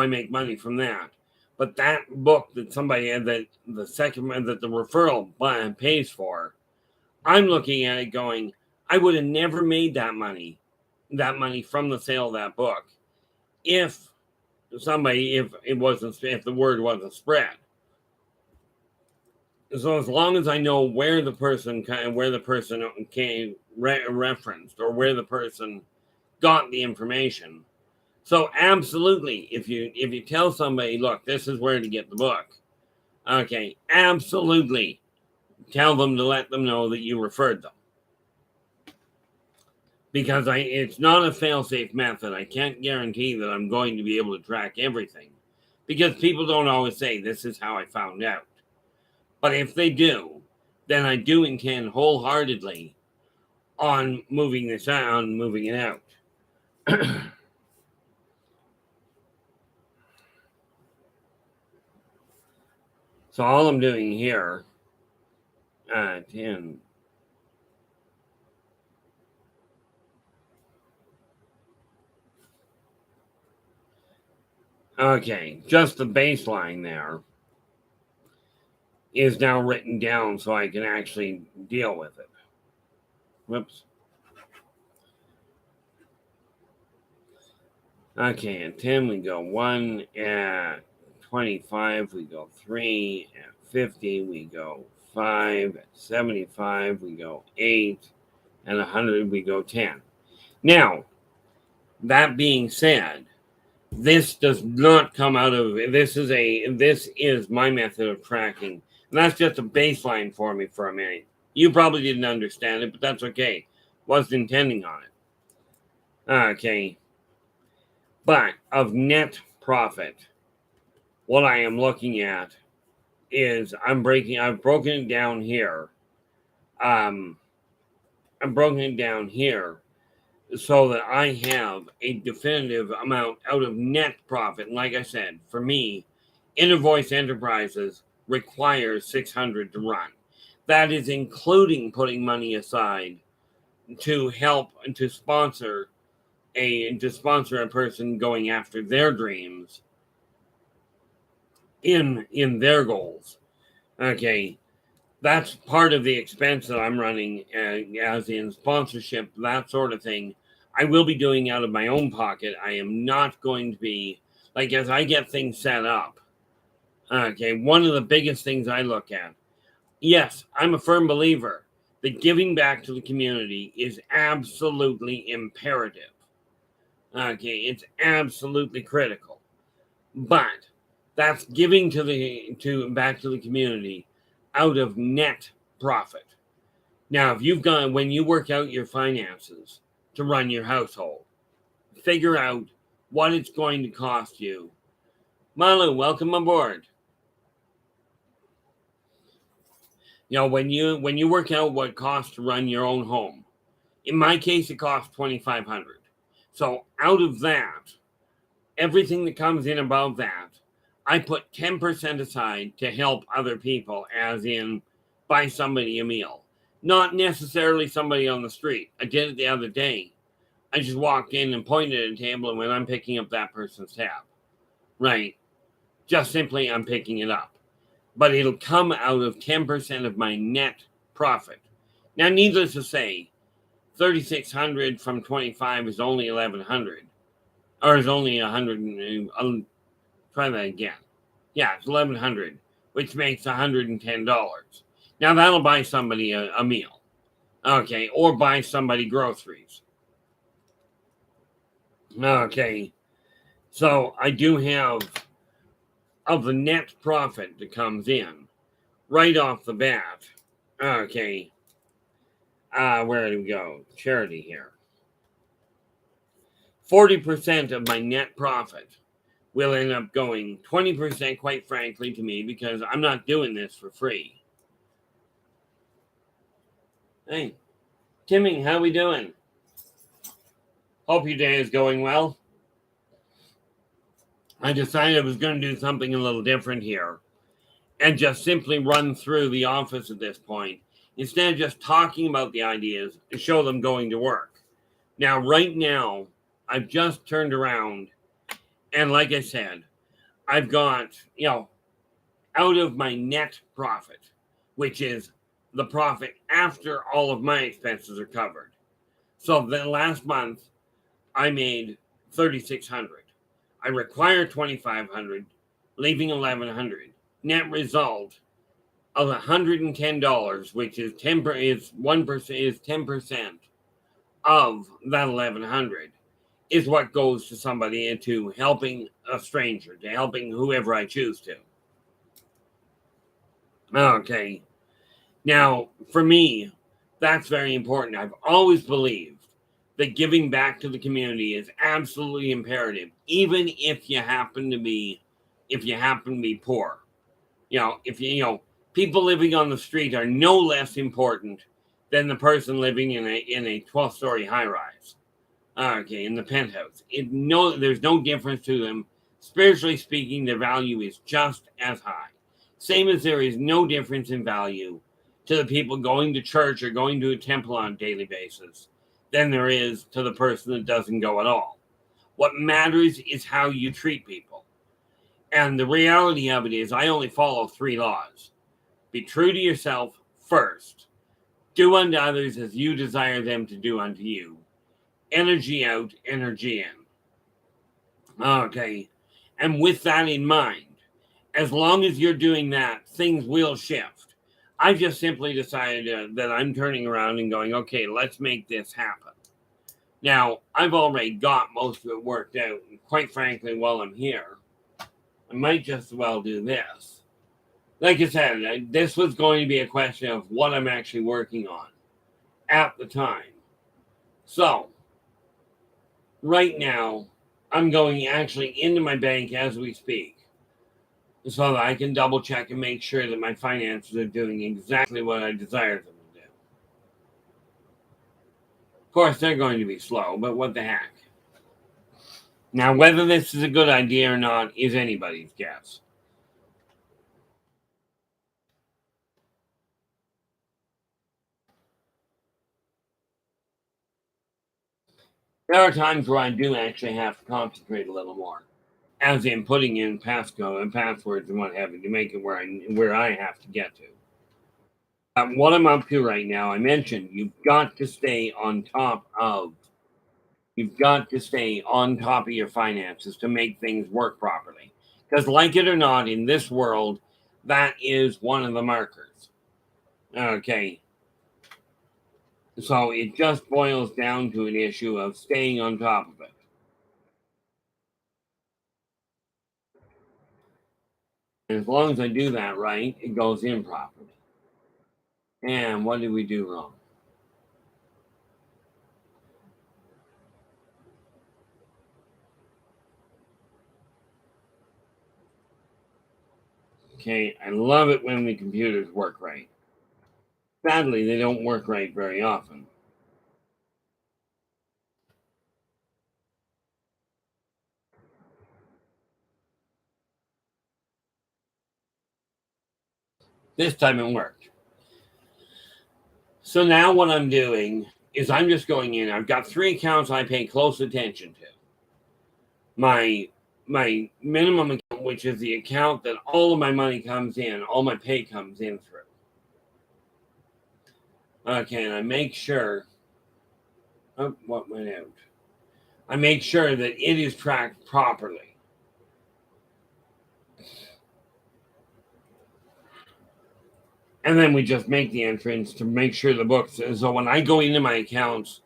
make money from that, but that book that somebody that the second that the referral pays for, I'm looking at it going, I would have never made that money from the sale of that book if the word wasn't spread. So as long as I know where the person came referenced or where the person got the information. So absolutely, if you tell somebody, look, this is where to get the book, okay, absolutely tell them to let them know that you referred them. Because it's not a fail-safe method. I can't guarantee that I'm going to be able to track everything. Because people don't always say, this is how I found out. But if they do, then I do intend wholeheartedly on moving it out. So all I'm doing here, 10. Okay, just the baseline there is now written down so I can actually deal with it. Whoops. Okay, at 10 we go 1, at 25 we go 3, at 50 we go 5, at 75 we go 8, and 100 we go 10. Now, that being said, this does not come out of this is my method of tracking. And that's just a baseline for me for a minute. You probably didn't understand it, but that's okay. Wasn't intending on it. Okay. But of net profit, what I am looking at is I've broken it down here. I'm broken it down here so that I have a definitive amount out of net profit. And like I said, for me, Inner Voice Enterprises requires 600 to run. That is including putting money aside to help and to sponsor a person going after their dreams in their goals. Okay, that's part of the expense that I'm running, as in sponsorship, that sort of thing. I will be doing out of my own pocket. I am not going to be, like, as I get things set up. Okay, one of the biggest things I look at, yes, I'm a firm believer that giving back to the community is absolutely imperative. Okay, it's absolutely critical. But that's giving back to the community out of net profit. Now, if you've got, when you work out your finances to run your household, figure out what it's going to cost you. Malu, welcome aboard. You know, when you work out what it costs to run your own home, in my case, it costs $2,500. So out of that, everything that comes in above that, I put 10% aside to help other people, as in buy somebody a meal. Not necessarily somebody on the street. I did it the other day. I just walked in and pointed at a table, and when I'm picking up that person's tab, right? Just simply I'm picking it up. But it'll come out of 10% of my net profit. Now, needless to say, 3,600 from 25 is only 1,100. Or is only 100. I'll try that again. Yeah, it's 1,100, which makes $110. Now, that'll buy somebody a meal. Okay, or buy somebody groceries. Okay, so I do have, of the net profit that comes in, right off the bat. Okay, where do we go? Charity here. 40% of my net profit will end up going 20%, quite frankly, to me, because I'm not doing this for free. Hey, Timmy, how we doing? Hope your day is going well. I decided I was going to do something a little different here and just simply run through the office at this point instead of just talking about the ideas and show them going to work. Now, right now, I've just turned around and, like I said, I've got, out of my net profit, which is the profit after all of my expenses are covered. So the last month, I made 3,600. I require 2,500, leaving 1,100. Net result of $110, which is 10% of that 1,100, is what goes to somebody into helping a stranger, to helping whoever I choose to. Okay. Now, for me, that's very important. I've always believed that giving back to the community is absolutely imperative, even if you happen to be poor. People living on the street are no less important than the person living in a 12-story high-rise. Okay, in the penthouse. There's no difference to them. Spiritually speaking, their value is just as high. Same as there is no difference in value to the people going to church or going to a temple on a daily basis than there is to the person that doesn't go at all. What matters is how you treat people. And the reality of it is I only follow 3 laws. Be true to yourself first. Do unto others as you desire them to do unto you. Energy out, energy in. Okay. And with that in mind, as long as you're doing that, things will shift. I've just simply decided that I'm turning around and going, okay, let's make this happen. Now, I've already got most of it worked out. And quite frankly, while I'm here, I might just as well do this. Like I said, this was going to be a question of what I'm actually working on at the time. So, right now, I'm going actually into my bank as we speak so that I can double check and make sure that my finances are doing exactly what I desire them to do. Of course, they're going to be slow, but what the heck. Now, whether this is a good idea or not is anybody's guess. There are times where I do actually have to concentrate a little more, as in putting in passcode and passwords and what have you to make it where I have to get to. What I'm up to right now, I mentioned you've got to stay on top of your finances to make things work properly. Because, like it or not, in this world, that is one of the markers. Okay. So it just boils down to an issue of staying on top of it. And as long as I do that right, it goes in properly. And what did we do wrong? Okay, I love it when the computers work right. Sadly, they don't work right very often. This time it worked. So now what I'm doing is I'm just going in. I've got 3 accounts I pay close attention to. My minimum account, which is the account that all of my money comes in, all my pay comes in through. Okay, and I make sure. Oh, what went out? I make sure that it is tracked properly. And then we just make the entrance to make sure the books. So when I go into my accounts,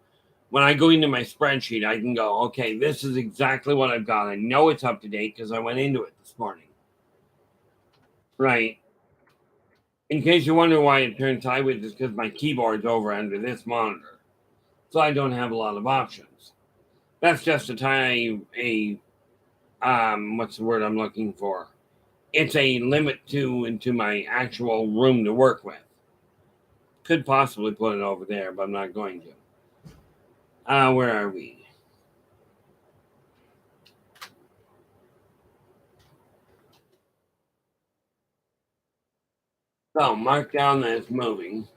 when I go into my spreadsheet, I can go, okay, this is exactly what I've got. I know it's up to date because I went into it this morning. Right. In case you wonder why it turns sideways, it's because my keyboard's over under this monitor. So I don't have a lot of options. That's just what's the word I'm looking for? It's a limit to my actual room to work with. Could possibly put it over there, but I'm not going to. Where are we? So mark down that it's moving.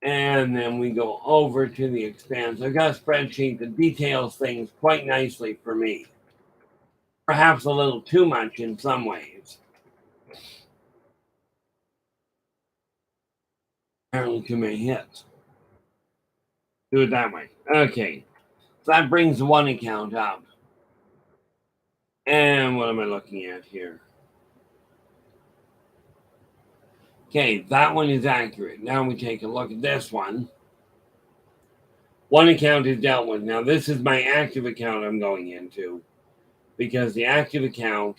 And then we go over to the expanse. I've got a spreadsheet that details things quite nicely for me. Perhaps a little too much in some ways. Apparently too many hits. Do it that way. Okay. So that brings one account up. And what am I looking at here? Okay, that one is accurate. Now we take a look at this one. One account is dealt with. Now this is my active account I'm going into because the active account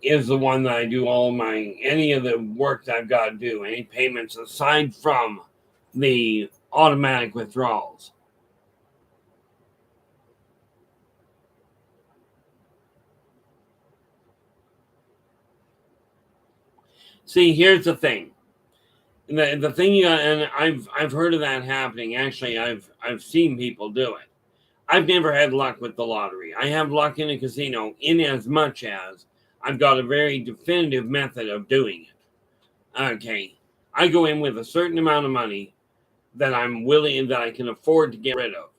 is the one that I do any of the work that I've got to do, any payments aside from the automatic withdrawals. See, here's the thing. The thing, and I've heard of that happening. Actually, I've seen people do it. I've never had luck with the lottery. I have luck in a casino in as much as I've got a very definitive method of doing it. Okay, I go in with a certain amount of money that I can afford to get rid of.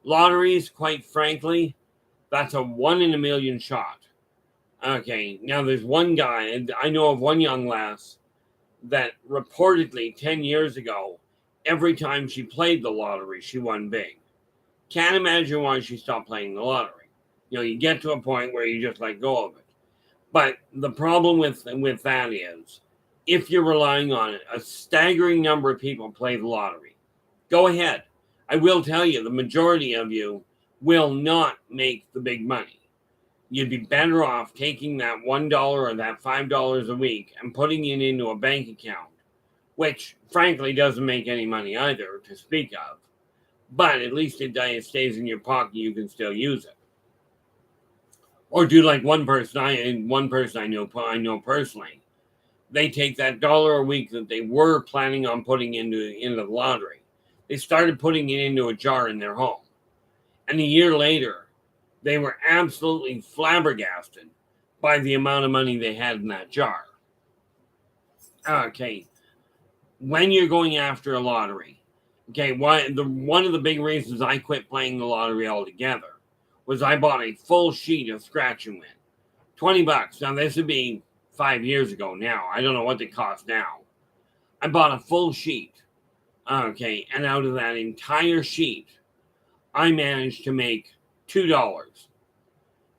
Lotteries, quite frankly, that's a 1 in a million shot. Okay, now there's one guy, and I know of one young lass that reportedly 10 years ago, every time she played the lottery, she won big. Can't imagine why she stopped playing the lottery. You get to a point where you just let go of it. But the problem with that is if you're relying on it. A staggering number of people play the lottery. Go ahead. I will tell you, the majority of you will not make the big money. You'd be better off taking that $1 or that $5 a week and putting it into a bank account, which frankly doesn't make any money either to speak of. But at least it stays in your pocket. You can still use it. Or do like one person I know personally. They take that dollar a week that they were planning on putting into the lottery. They started putting it into a jar in their home. And a year later, they were absolutely flabbergasted by the amount of money they had in that jar. Okay. When you're going after a lottery, okay, one of the big reasons I quit playing the lottery altogether was I bought a full sheet of scratch and win. $20. Now, this would be 5 years ago now. I don't know what they cost now. I bought a full sheet. Okay, and out of that entire sheet, I managed to make $2.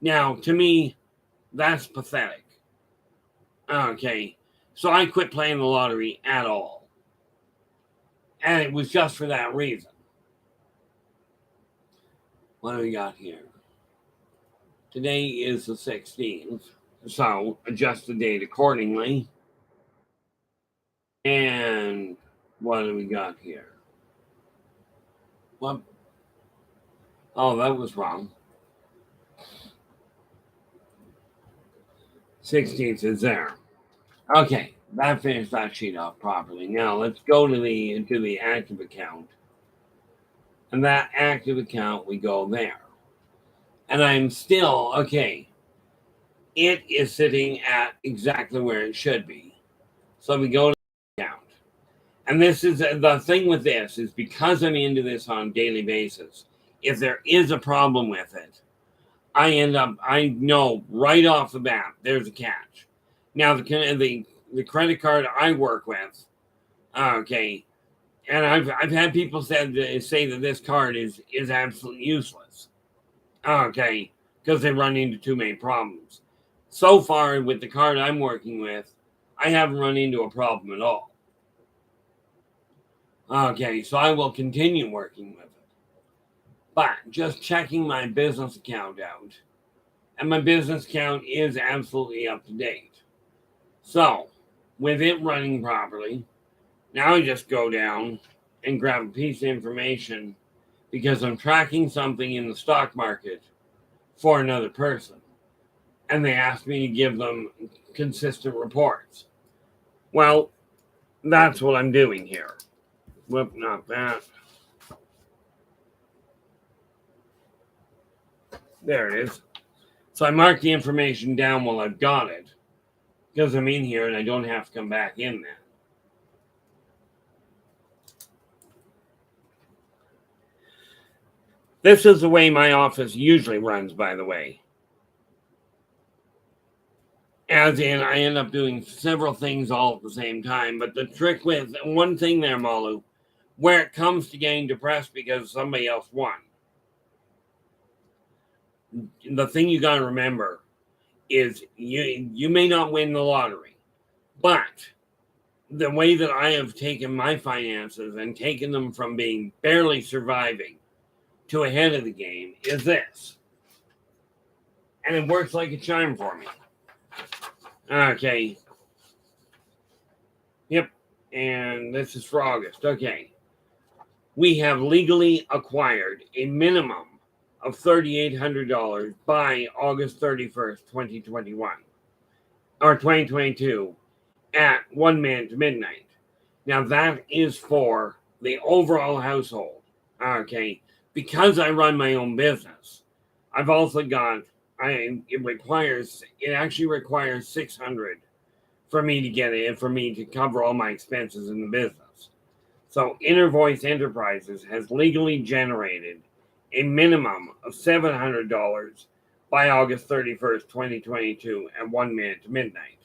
Now, to me, that's pathetic. Okay, so I quit playing the lottery at all. And it was just for that reason. What do we got here? Today is the 16th, so adjust the date accordingly. And what do we got here? What? Oh, that was wrong. 16th is there. Okay, that finished that sheet off properly. Now let's go to the active account. And that active account, we go there. And I'm still, okay, it is sitting at exactly where it should be. So we go to the account. And this is the thing with this is because I'm into this on a daily basis, if there is a problem with it, I know right off the bat, there's a catch. Now, the credit card I work with, okay, and I've had people say that this card is absolutely useless, okay, because they run into too many problems. So far, with the card I'm working with, I haven't run into a problem at all. Okay, so I will continue working with it. But just checking my business account out, and my business account is absolutely up to date. So, with it running properly, now I just go down and grab a piece of information because I'm tracking something in the stock market for another person. And they asked me to give them consistent reports. Well, that's what I'm doing here. Whoop, not that. There it is. So I mark the information down while I've got it because I'm in here and I don't have to come back in there. This is the way my office usually runs, by the way. As in, I end up doing several things all at the same time. But the trick with one thing there, Malu, where it comes to getting depressed because somebody else won, the thing you got to remember is you may not win the lottery, but the way that I have taken my finances and taken them from being barely surviving to ahead of the game is this. And it works like a charm for me. Okay. Yep. And this is for August. Okay. We have legally acquired a minimum of $3,800 by August 31st, 2021 or 2022 at 1 minute to midnight. Now that is for the overall household. Okay. Because I run my own business, I've also got, it actually requires 600 for me to get it, for me to cover all my expenses in the business. So Inner Voice Enterprises has legally generated a minimum of $700 by August 31st, 2022 at 1 minute to midnight.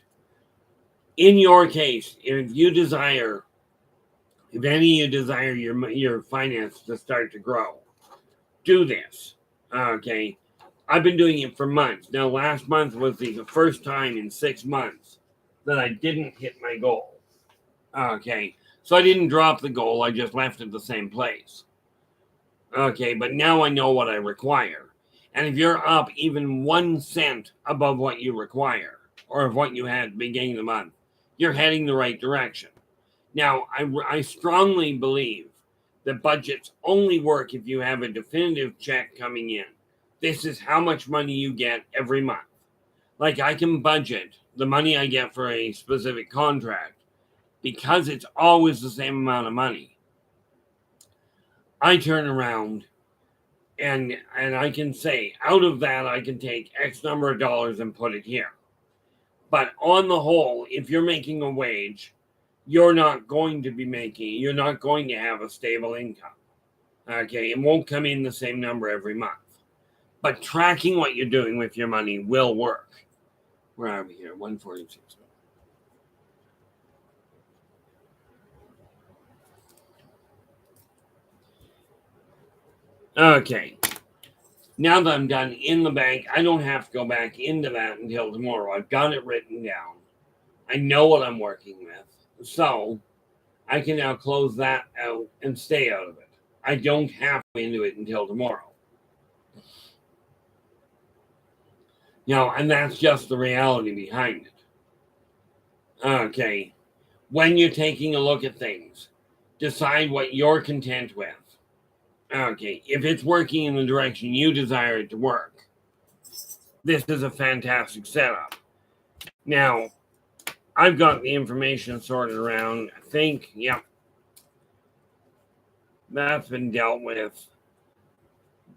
In your case, if any of you desire your finance to start to grow, do this. Okay. I've been doing it for months. Now, last month was the first time in 6 months that I didn't hit my goal. Okay, so I didn't drop the goal, I just left it the same place. Okay, but now I know what I require. And if you're up even 1 cent above what you require, or of what you had at the beginning of the month, you're heading the right direction. Now, I strongly believe that budgets only work if you have a definitive check coming in. This is how much money you get every month. Like, I can budget the money I get for a specific contract because it's always the same amount of money. I turn around and I can say, out of that, I can take X number of dollars and put it here. But on the whole, if you're making a wage, you're not going to have a stable income. Okay, it won't come in the same number every month. But tracking what you're doing with your money will work. Where are we here? 146. Okay. Now that I'm done in the bank, I don't have to go back into that until tomorrow. I've got it written down. I know what I'm working with. So I can now close that out and stay out of it. I don't have to go into it until tomorrow. And that's just the reality behind it. Okay. When you're taking a look at things, decide what you're content with. Okay. If it's working in the direction you desire it to work, this is a fantastic setup. Now, I've got the information sorted around. I think, that's been dealt with.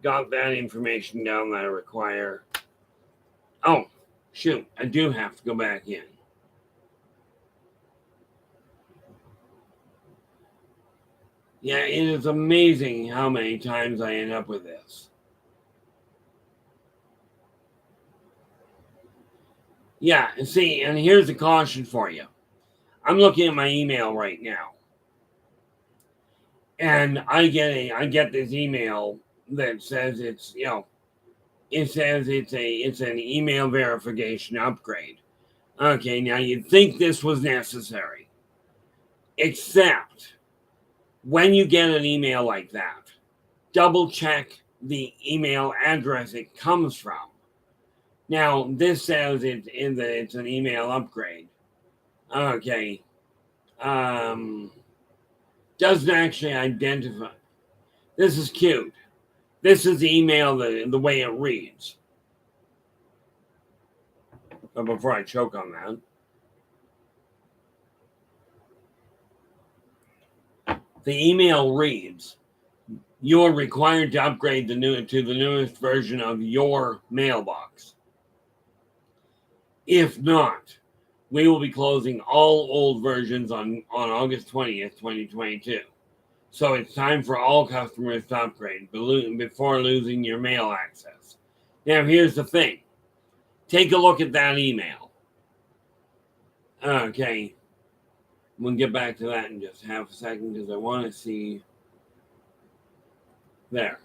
Got that information down that I require. Oh, shoot, I do have to go back in. Yeah, it is amazing how many times I end up with this. Yeah, and see, and here's a caution for you. I'm looking at my email right now. And I get this email that says it's an email verification upgrade. Okay, now you'd think this was necessary. Except when you get an email like that, double check the email address it comes from. Now, this says it's an email upgrade. Okay. Doesn't actually identify. This is cute. This is the email, the way it reads. But before I choke on that, the email reads, "You're required to upgrade to the newest version of your mailbox. If not, we will be closing all old versions on August 20th, 2022. So it's time for all customers to upgrade before losing your mail access." Now, here's the thing. Take a look at that email. Okay. We'll get back to that in just half a second because I want to see. There.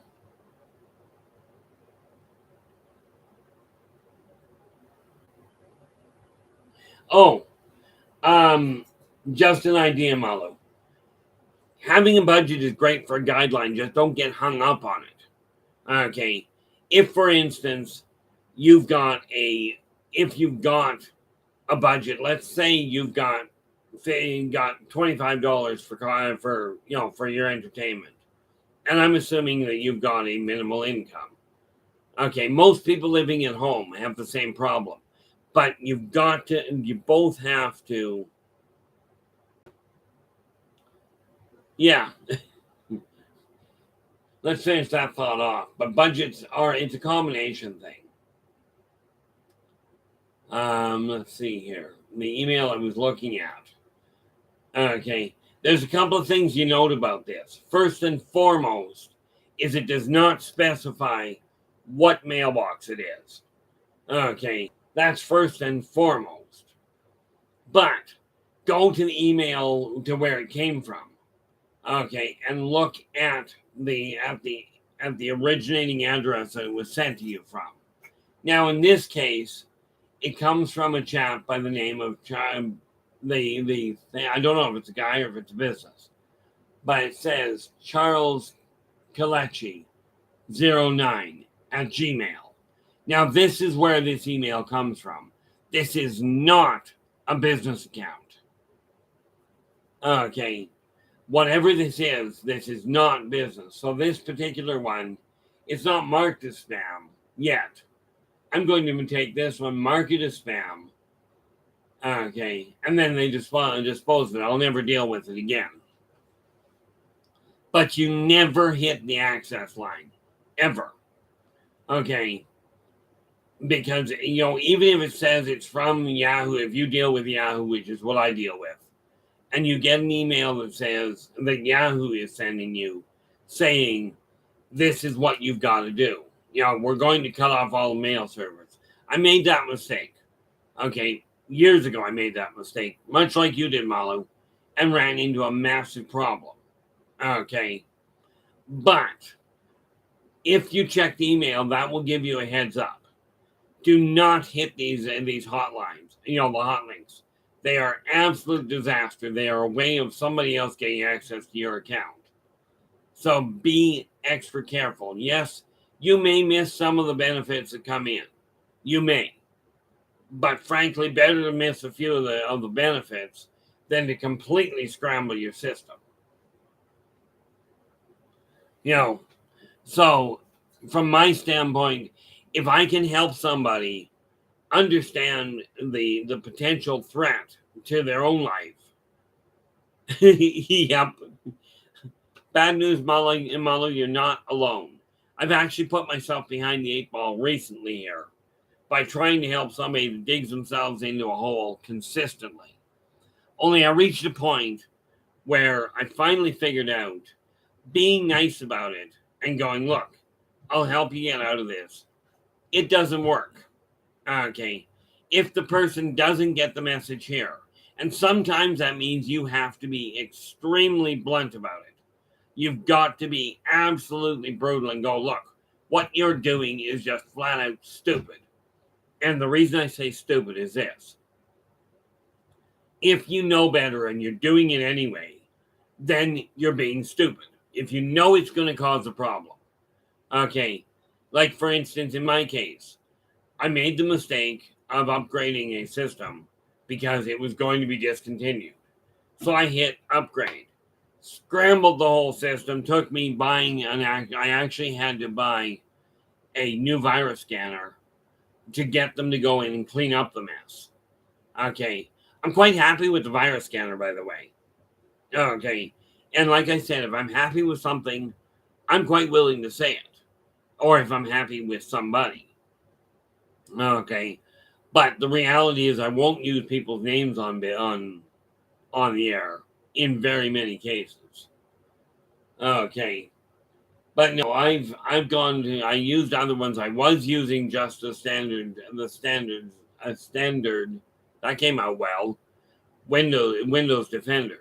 Oh, just an idea, Malu. Having a budget is great for a guideline. Just don't get hung up on it. Okay. If, for instance, you've got a budget, let's say you've got $25 for your entertainment, and I'm assuming that you've got a minimal income. Okay, most people living at home have the same problem, but you both have to. Yeah. Let's finish that thought off. But it's a combination thing. Let's see here. The email I was looking at. Okay. There's a couple of things you note about this. First and foremost is it does not specify what mailbox it is. Okay. That's first and foremost. But go to the email to where it came from. Okay, and look at the originating address that it was sent to you from. Now, in this case, it comes from a chap by the name of the thing. I don't know if it's a guy or if it's a business, but it says Charles Kalechi 09 at Gmail. Now, this is where this email comes from. This is not a business account. Okay. Whatever this is not business. So this particular one, it's not marked as spam yet. I'm going to take this one, mark it as spam. Okay. And then they dispose of it. I'll never deal with it again. But you never hit the access line. Ever. Okay. Because, even if it says it's from Yahoo, if you deal with Yahoo, which is what I deal with, and you get an email that says that Yahoo is sending you saying, this is what you've got to do. We're going to cut off all the mail servers. I made that mistake. Okay. Years ago, I made that mistake, much like you did, Malu, and ran into a massive problem. Okay. But if you check the email, that will give you a heads up. Do not hit these hotlines, the hot links. They are absolute disaster. They are a way of somebody else getting access to your account. So be extra careful. Yes, you may miss some of the benefits that come in. You may. But frankly, better to miss a few of the benefits than to completely scramble your system. So from my standpoint, if I can help somebody understand the potential threat to their own life, yep. Bad news, Malu, you're not alone. I've actually put myself behind the 8 ball recently here by trying to help somebody that digs themselves into a hole consistently. Only I reached a point where I finally figured out being nice about it and going, look, I'll help you get out of this. It doesn't work. Okay. If the person doesn't get the message here, and sometimes that means you have to be extremely blunt about it. You've got to be absolutely brutal and go, look, what you're doing is just flat out stupid. And the reason I say stupid is this. If you know better and you're doing it anyway, then you're being stupid. If you know it's going to cause a problem. Okay. Like, for instance, in my case, I made the mistake of upgrading a system because it was going to be discontinued. So I hit upgrade. Scrambled the whole system. Took me buying I actually had to buy a new virus scanner to get them to go in and clean up the mess. Okay. I'm quite happy with the virus scanner, by the way. Okay. And like I said, if I'm happy with something, I'm quite willing to say it. Or if I'm happy with somebody. Okay. But the reality is I won't use people's names on the air in very many cases. Okay. But no, I used other ones. I was using just the standard that came out well. Windows Defender.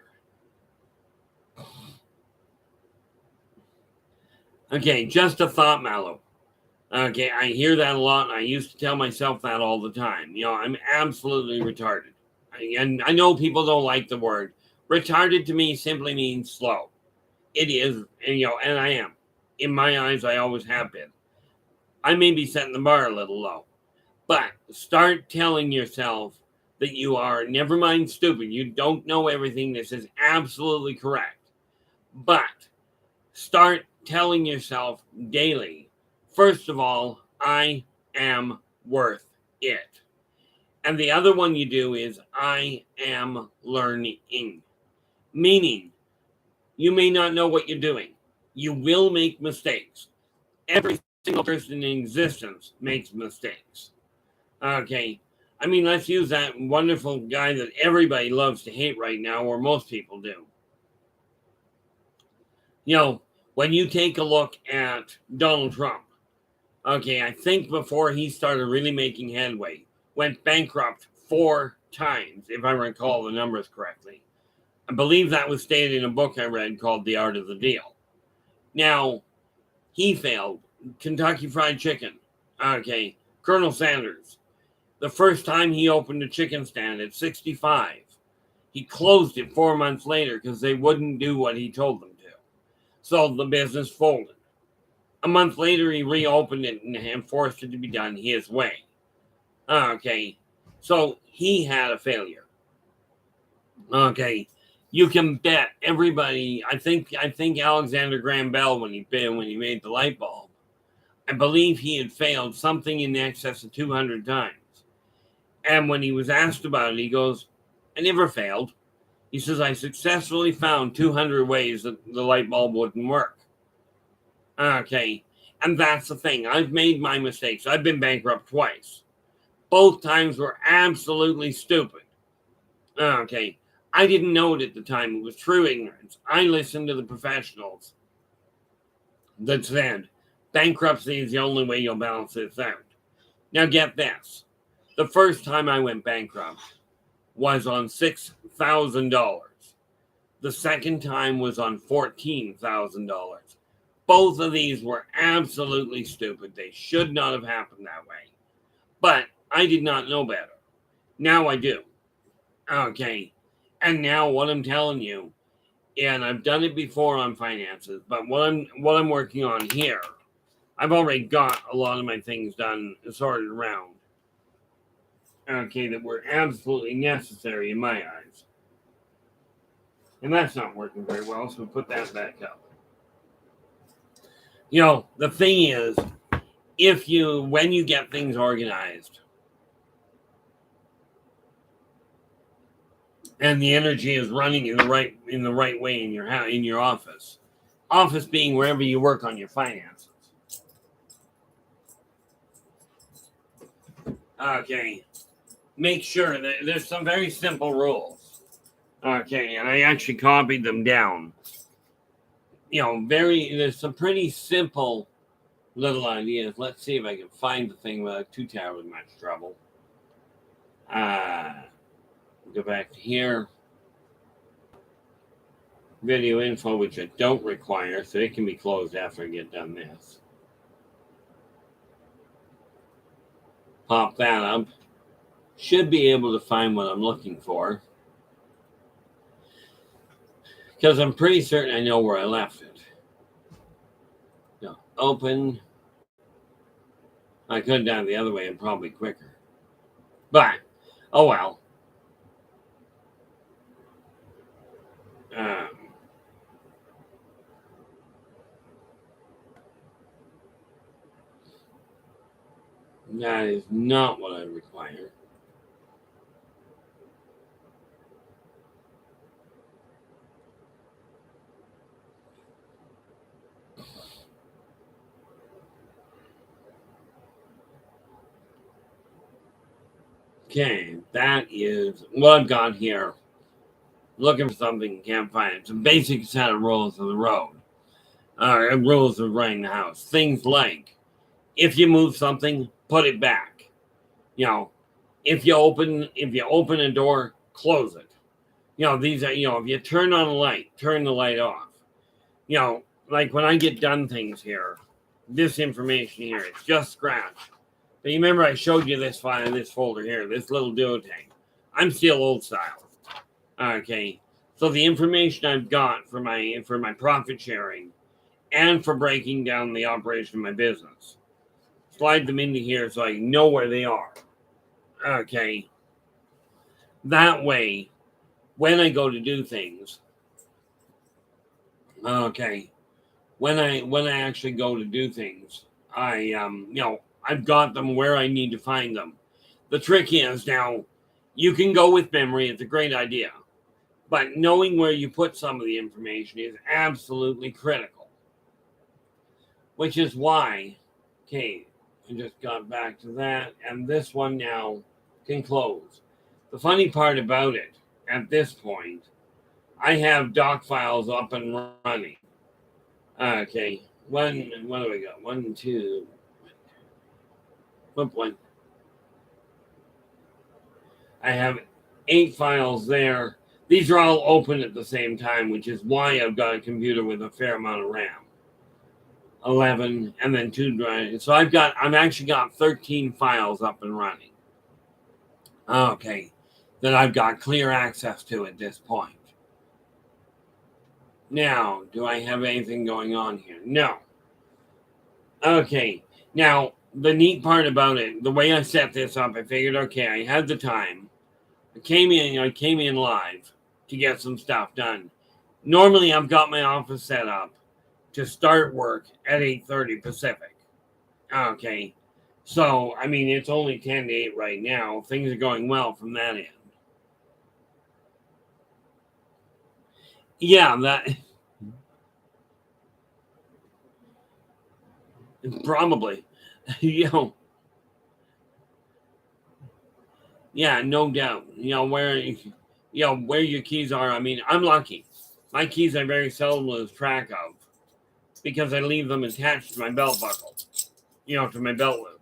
Okay, just a thought, Mallow. Okay, I hear that a lot, and I used to tell myself that all the time. I'm absolutely retarded. And I know people don't like the word. Retarded to me simply means slow. It is, and I am. In my eyes, I always have been. I may be setting the bar a little low. But start telling yourself that you are, never mind stupid, you don't know everything. This is absolutely correct. But start telling yourself daily, first of all, I am worth it. And the other one you do is, I am learning. Meaning, you may not know what you're doing. You will make mistakes. Every single person in existence makes mistakes. Okay. I mean, let's use that wonderful guy that everybody loves to hate right now, or most people do. When you take a look at Donald Trump, okay, I think before he started really making headway, went bankrupt 4 times, if I recall the numbers correctly. I believe that was stated in a book I read called The Art of the Deal. Now, he failed. Kentucky Fried Chicken. Okay, Colonel Sanders. The first time he opened a chicken stand at 65. He closed it 4 months later because they wouldn't do what he told them to. So the business folded. A month later, he reopened it and forced it to be done his way. Okay, so he had a failure. Okay, you can bet everybody. I think Alexander Graham Bell, when he made the light bulb, I believe he had failed something in excess of 200 times. And when he was asked about it, he goes, "I never failed." He says, "I successfully found 200 ways that the light bulb wouldn't work." Okay, and that's the thing. I've made my mistakes. I've been bankrupt twice. Both times were absolutely stupid. Okay, I didn't know it at the time. It was true ignorance. I listened to the professionals that said bankruptcy is the only way you'll balance this out. Now get this. The first time I went bankrupt was on $6,000. The second time was on $14,000. Both of these were absolutely stupid. They should not have happened that way. But I did not know better. Now I do. Okay. And now what I'm telling you, and I've done it before on finances, but what I'm working on here, I've already got a lot of my things done and sorted around. Okay, that were absolutely necessary in my eyes. And that's not working very well, so put that back up. The thing is, when you get things organized and the energy is running in the right way in your office being wherever you work on your finances. Okay, make sure that there's some very simple rules. Okay, and I actually copied them down. There's some pretty simple little ideas. Let's see if I can find the thing without too terribly much trouble. Go back to here. Video info, which I don't require, so it can be closed after I get done this. Pop that up. Should be able to find what I'm looking for, because I'm pretty certain I know where I left it. Open. I could have done it the other way and probably quicker. But, oh well. That is not what I require. Okay, that is what I've got here. Looking for something, can't find it. It's a basic set of rules of the road. Rules of running the house. Things like, if you move something, put it back. If you open a door, close it. These are, if you turn on a light, turn the light off. Like when I get done things here, this information here, it's just scratched. But you remember I showed you this file, this folder here, this little duotang. I'm still old style. Okay. So the information I've got for my profit sharing and for breaking down the operation of my business, slide them into here so I know where they are. Okay. That way, when I go to do things, when I actually go to do things, I've got them where I need to find them. The trick is now, you can go with memory. It's a great idea. But knowing where you put some of the information is absolutely critical. Which is why, I just got back to that. And this one now can close. The funny part about it, at this point, I have doc files up and running. Okay. What do we got? 1, 2. Flip one. I have 8 files there. These are all open at the same time, which is why I've got a computer with a fair amount of RAM. 11 and then 2 drives. So I've actually got 13 files up and running. Okay. that I've got clear access to at this point. Now, do I have anything going on here? No. Okay. Now, the neat part about it, the way I set this up, I figured, okay, I had the time. I came in live to get some stuff done. Normally, I've got my office set up to start work at 8:30 Pacific. Okay. So, I mean, it's only 10 to 8 right now. Things are going well from that end. Yeah, that probably. you know, yeah, no doubt. Where your keys are. I mean, I'm lucky. My keys I very seldom lose track of because I leave them attached to my belt buckle, to my belt loop.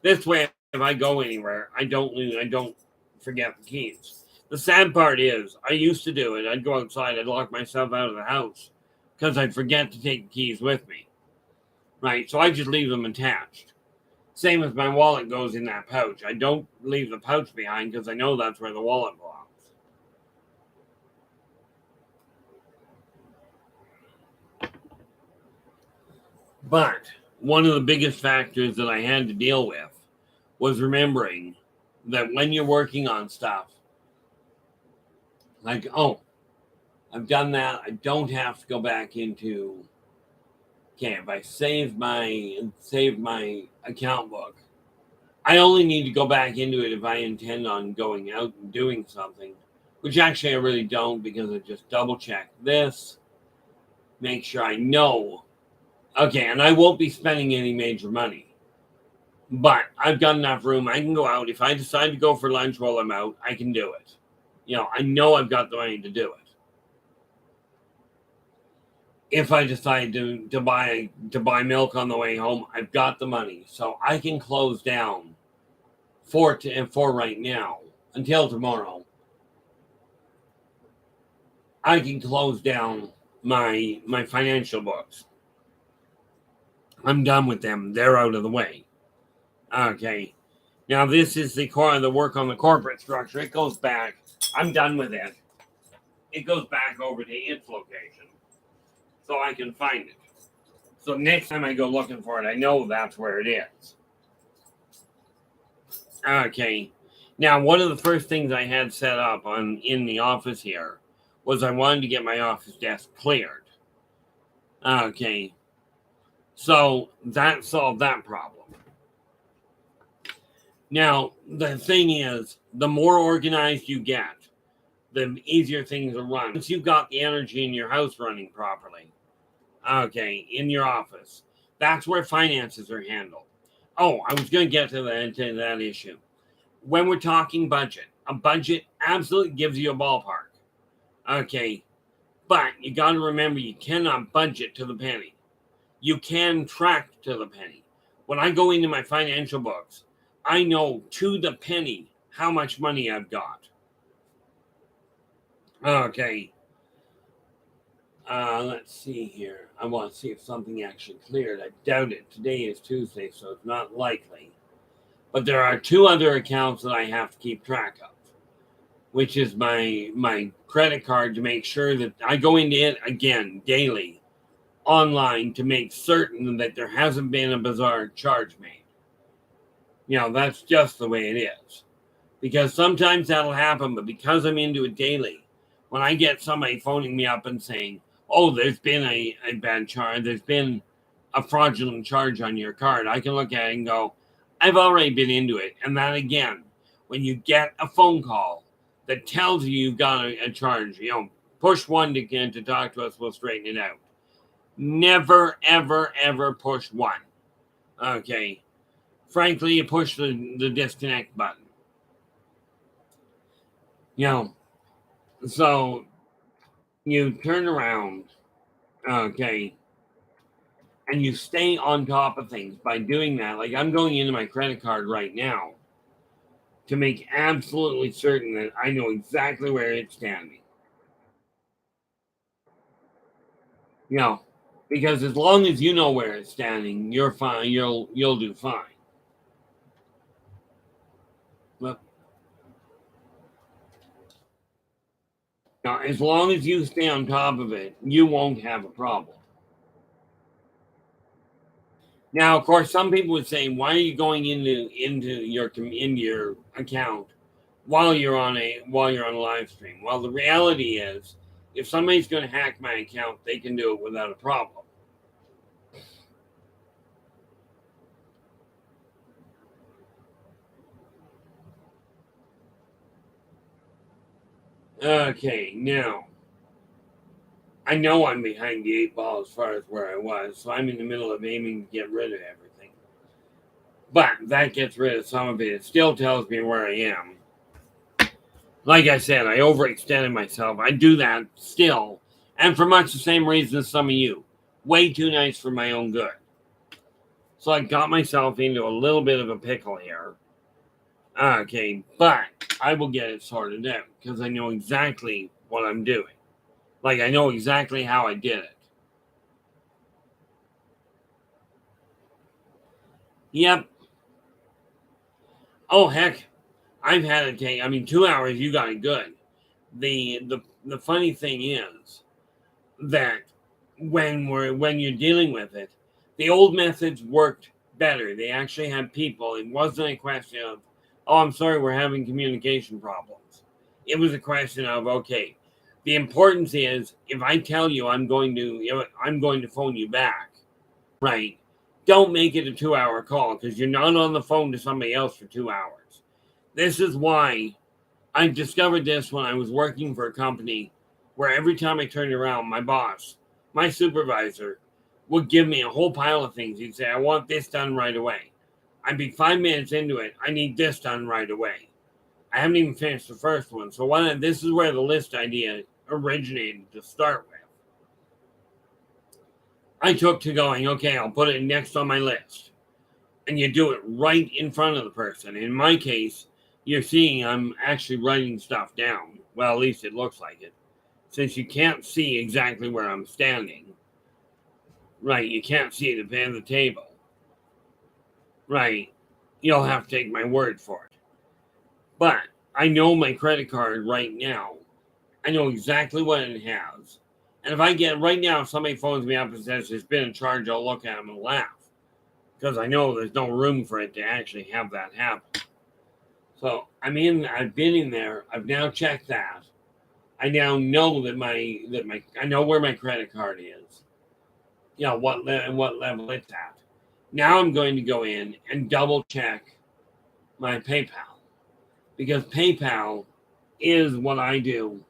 This way, if I go anywhere, I don't forget the keys. The sad part is, I used to do it. I'd go outside, I'd lock myself out of the house because I'd forget to take the keys with me. Right? So I just leave them attached. Same as my wallet goes in that pouch. I don't leave the pouch behind because I know that's where the wallet belongs. But one of the biggest factors that I had to deal with was remembering that when you're working on stuff, like, oh, I've done that. I don't have to go back into. Okay, if I save my account book, I only need to go back into it if I intend on going out and doing something, which actually I really don't because I just double check this, make sure I know. Okay, and I won't be spending any major money, but I've got enough room. I can go out. If I decide to go for lunch while I'm out, I can do it. I know I've got the money to do it. If I decide to buy milk on the way home, I've got the money, so I can close down for right now until tomorrow. I can close down my financial books. I'm done with them. They're out of the way. Okay. Now this is the work on the corporate structure. It goes back. I'm done with it. It goes back over to its location, so I can find it. So next time I go looking for it, I know that's where it is. Okay. Now, one of the first things I had set up in the office here was I wanted to get my office desk cleared. Okay. So that solved that problem. Now, the thing is, the more organized you get, the easier things will run. Once you've got the energy in your house running properly, okay, in your office, that's where finances are handled. Oh, I was going to get to that issue. When we're talking budget, a budget absolutely gives you a ballpark. Okay, but you got to remember you cannot budget to the penny. You can track to the penny. When I go into my financial books, I know to the penny how much money I've got. Okay. Let's see here. I want to see if something actually cleared. I doubt it. Today is Tuesday, so it's not likely. But there are two other accounts that I have to keep track of, which is my credit card to make sure that I go into it again daily online to make certain that there hasn't been a bizarre charge made. That's just the way it is. Because sometimes that'll happen, but because I'm into it daily, when I get somebody phoning me up and saying, oh, there's been a bad charge, there's been a fraudulent charge on your card, I can look at it and go, I've already been into it. And that again, when you get a phone call that tells you you've got a charge, push 1 to talk to us, we'll straighten it out. Never, ever, ever push 1. Okay. Frankly, you push the disconnect button. So you turn around, okay, and you stay on top of things by doing that. Like I'm going into my credit card right now to make absolutely certain that I know exactly where it's standing. Because as long as you know where it's standing, you're fine. You'll do fine. But Now, as long as you stay on top of it, you won't have a problem. Now, of course, some people would say, "Why are you going into your account while you're on a live stream?" Well, the reality is, if somebody's going to hack my account, they can do it without a problem. Okay, now I know I'm behind the eight ball as far as where I was, so I'm in the middle of aiming to get rid of everything. But that gets rid of some of it. It still tells me where I am. Like I said, I overextended myself. I do that still, and for much the same reason as some of you. Way too nice for my own good. So I got myself into a little bit of a pickle here. Okay, but I will get it sorted out because I know exactly what I'm doing. Like, I know exactly how I did it. Yep. Oh, heck. I've had it take, 2 hours, you got it good. The funny thing is that when you're dealing with it, the old methods worked better. They actually had people. It wasn't a question of, "Oh, I'm sorry, we're having communication problems." It was a question of, okay, the importance is if I tell you I'm going to phone you back, right? Don't make it a 2 hour call because you're not on the phone to somebody else for 2 hours. This is why I discovered this when I was working for a company where every time I turned around, my boss, my supervisor, would give me a whole pile of things. He'd say, "I want this done right away." I'd be 5 minutes into it. "I need this done right away." I haven't even finished the first one. So this is where the list idea originated to start with. I took to going, okay, I'll put it next on my list. And you do it right in front of the person. In my case, you're seeing I'm actually writing stuff down. Well, at least it looks like it. Since you can't see exactly where I'm standing, right? You can't see the pan of the table, right? You'll have to take my word for it. But I know my credit card right now. I know exactly what it has. And if I get right now, if somebody phones me up and says there's been a charge, I'll look at them and laugh because I know there's no room for it to actually have that happen. So I've been in there. I've now checked that. I now know I know where my credit card is. What level it's at. Now I'm going to go in and double check my PayPal because PayPal is what I do.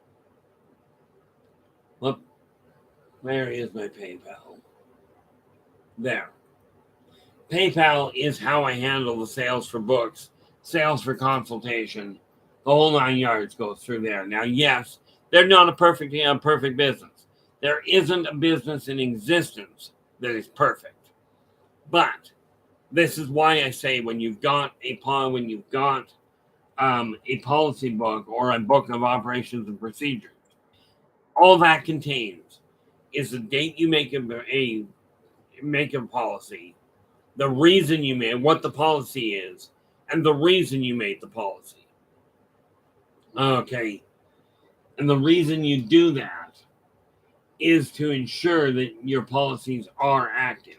Look, where is my PayPal? There. PayPal is how I handle the sales for books, sales for consultation. The whole 9 yards goes through there. Now, yes, they're not a perfect business. There isn't a business in existence that is perfect. But this is why I say when you've got a policy book or a book of operations and procedures, all that contains is the date you make a policy, the reason you made what the policy is, and the reason you made the policy. Okay. And the reason you do that is to ensure that your policies are active.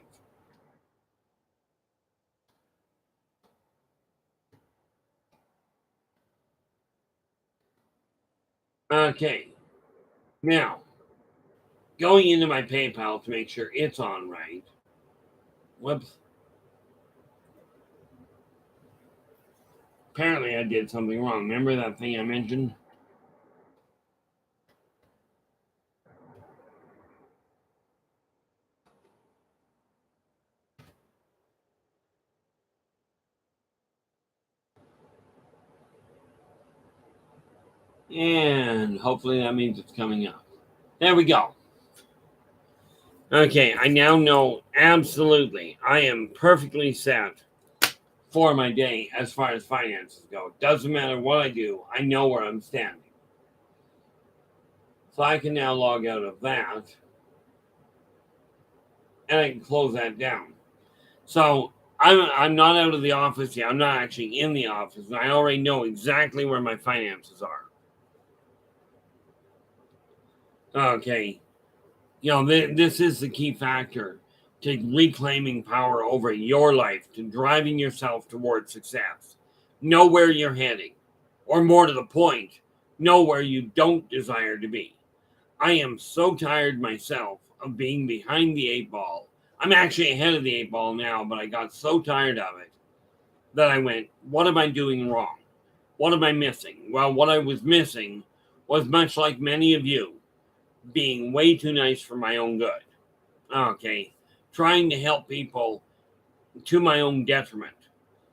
Okay. Now, going into my PayPal to make sure it's on right. Whoops. Apparently, I did something wrong. Remember that thing I mentioned? And hopefully that means it's coming up. There we go. Okay, I now know absolutely. I am perfectly set for my day as far as finances go. Doesn't matter what I do, I know where I'm standing. So I can now log out of that and I can close that down. So I'm not out of the office yet. I'm not actually in the office. I already know exactly where my finances are. Okay. This is the key factor to reclaiming power over your life, to driving yourself towards success. Know where you're heading, or more to the point, know where you don't desire to be. I am so tired myself of being behind the eight ball. I'm actually ahead of the eight ball now, but I got so tired of it that I went, what am I doing wrong? What am I missing? Well, what I was missing was much like many of you, being way too nice for my own good. Okay. Trying to help people to my own detriment,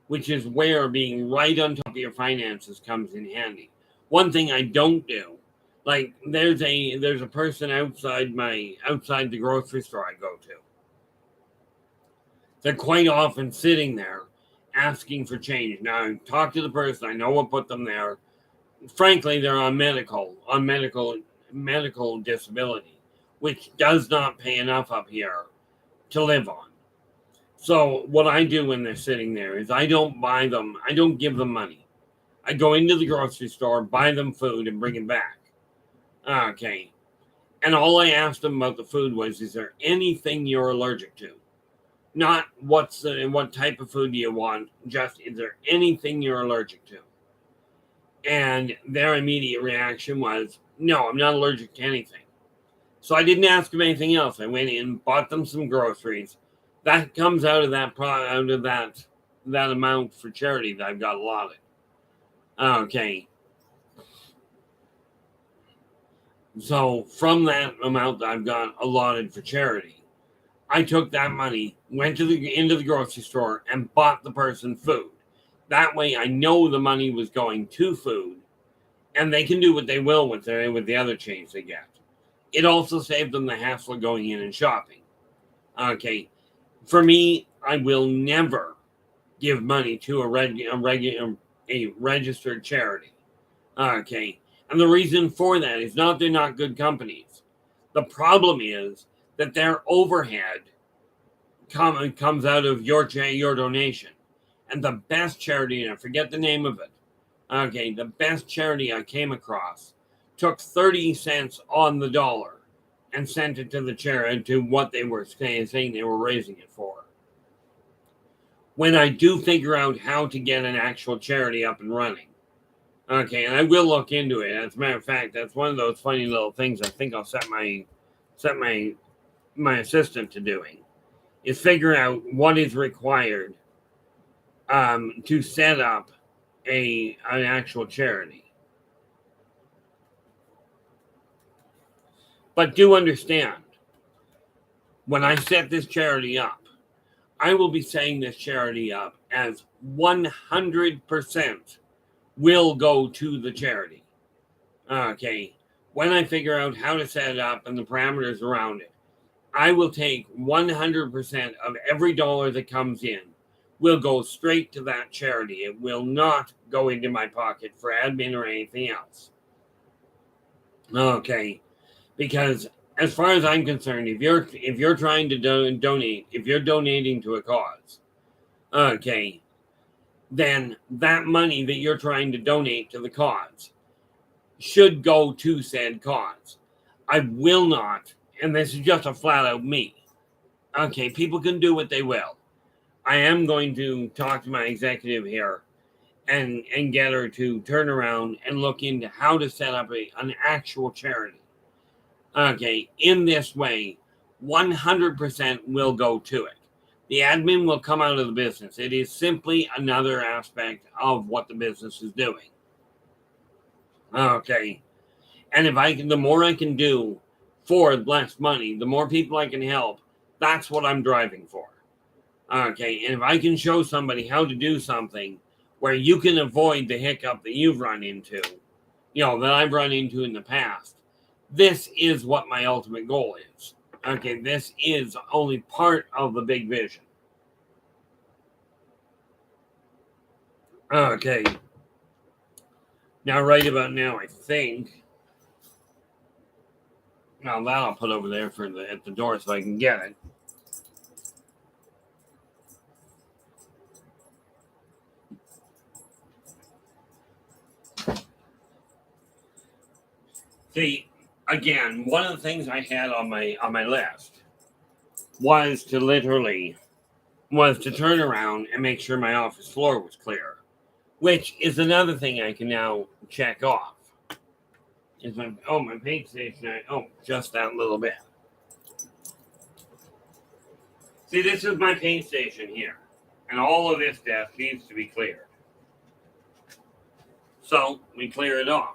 which is where being right on top of your finances comes in handy. One thing I don't do, like there's a person outside the grocery store I go to. They're quite often sitting there asking for change. Now I talk to the person, I know what put them there. Frankly, they're on medical disability, which does not pay enough up here to live on. So what I do when they're sitting there is I don't give them money. I go into the grocery store, buy them food, and bring it back. Okay. And all I asked them about the food was, is there anything you're allergic to? Not what type of food do you want, just is there anything you're allergic to? And their immediate reaction was, no, I'm not allergic to anything. So I didn't ask them anything else. I went in, bought them some groceries. That comes out of that amount for charity that I've got allotted. Okay. So from that amount that I've got allotted for charity, I took that money, went into the grocery store, and bought the person food. That way, I know the money was going to food, and they can do what they will with the other change they get. It also saved them the hassle of going in and shopping. Okay, for me, I will never give money to a registered charity. Okay, and the reason for that is not they're not good companies. The problem is that their overhead comes out of your donation. And the best charity, and I forget the name of it. Okay, the best charity I came across took 30 cents on the dollar and sent it to the charity to what they were saying they were raising it for. When I do figure out how to get an actual charity up and running, okay, and I will look into it. As a matter of fact, that's one of those funny little things I think I'll set my assistant to doing, is figure out what is required to set up an actual charity. But do understand, when I set this charity up, I will be setting this charity up as 100% will go to the charity. Okay. When I figure out how to set it up and the parameters around it, I will take 100% of every dollar that comes in will go straight to that charity. It will not go into my pocket for admin or anything else. Okay. Because as far as I'm concerned, if you're trying to donate, if you're donating to a cause, okay, then that money that you're trying to donate to the cause should go to said cause. I will not, and this is just a flat out me. Okay, people can do what they will. I am going to talk to my executive here and get her to turn around and look into how to set up an actual charity. Okay, in this way, 100% will go to it. The admin will come out of the business. It is simply another aspect of what the business is doing. Okay, and the more I can do for less money, the more people I can help. That's what I'm driving for. Okay, and if I can show somebody how to do something where you can avoid the hiccup that you've run into, that I've run into in the past, this is what my ultimate goal is. Okay, this is only part of the big vision. Okay. Now, right about now, I think. Now that I'll put over there at the door so I can get it. See, again, one of the things I had on my list was to turn around and make sure my office floor was clear, which is another thing I can now check off. Is my paint station? Just that little bit. See, this is my paint station here, and all of this desk needs to be cleared. So we clear it off.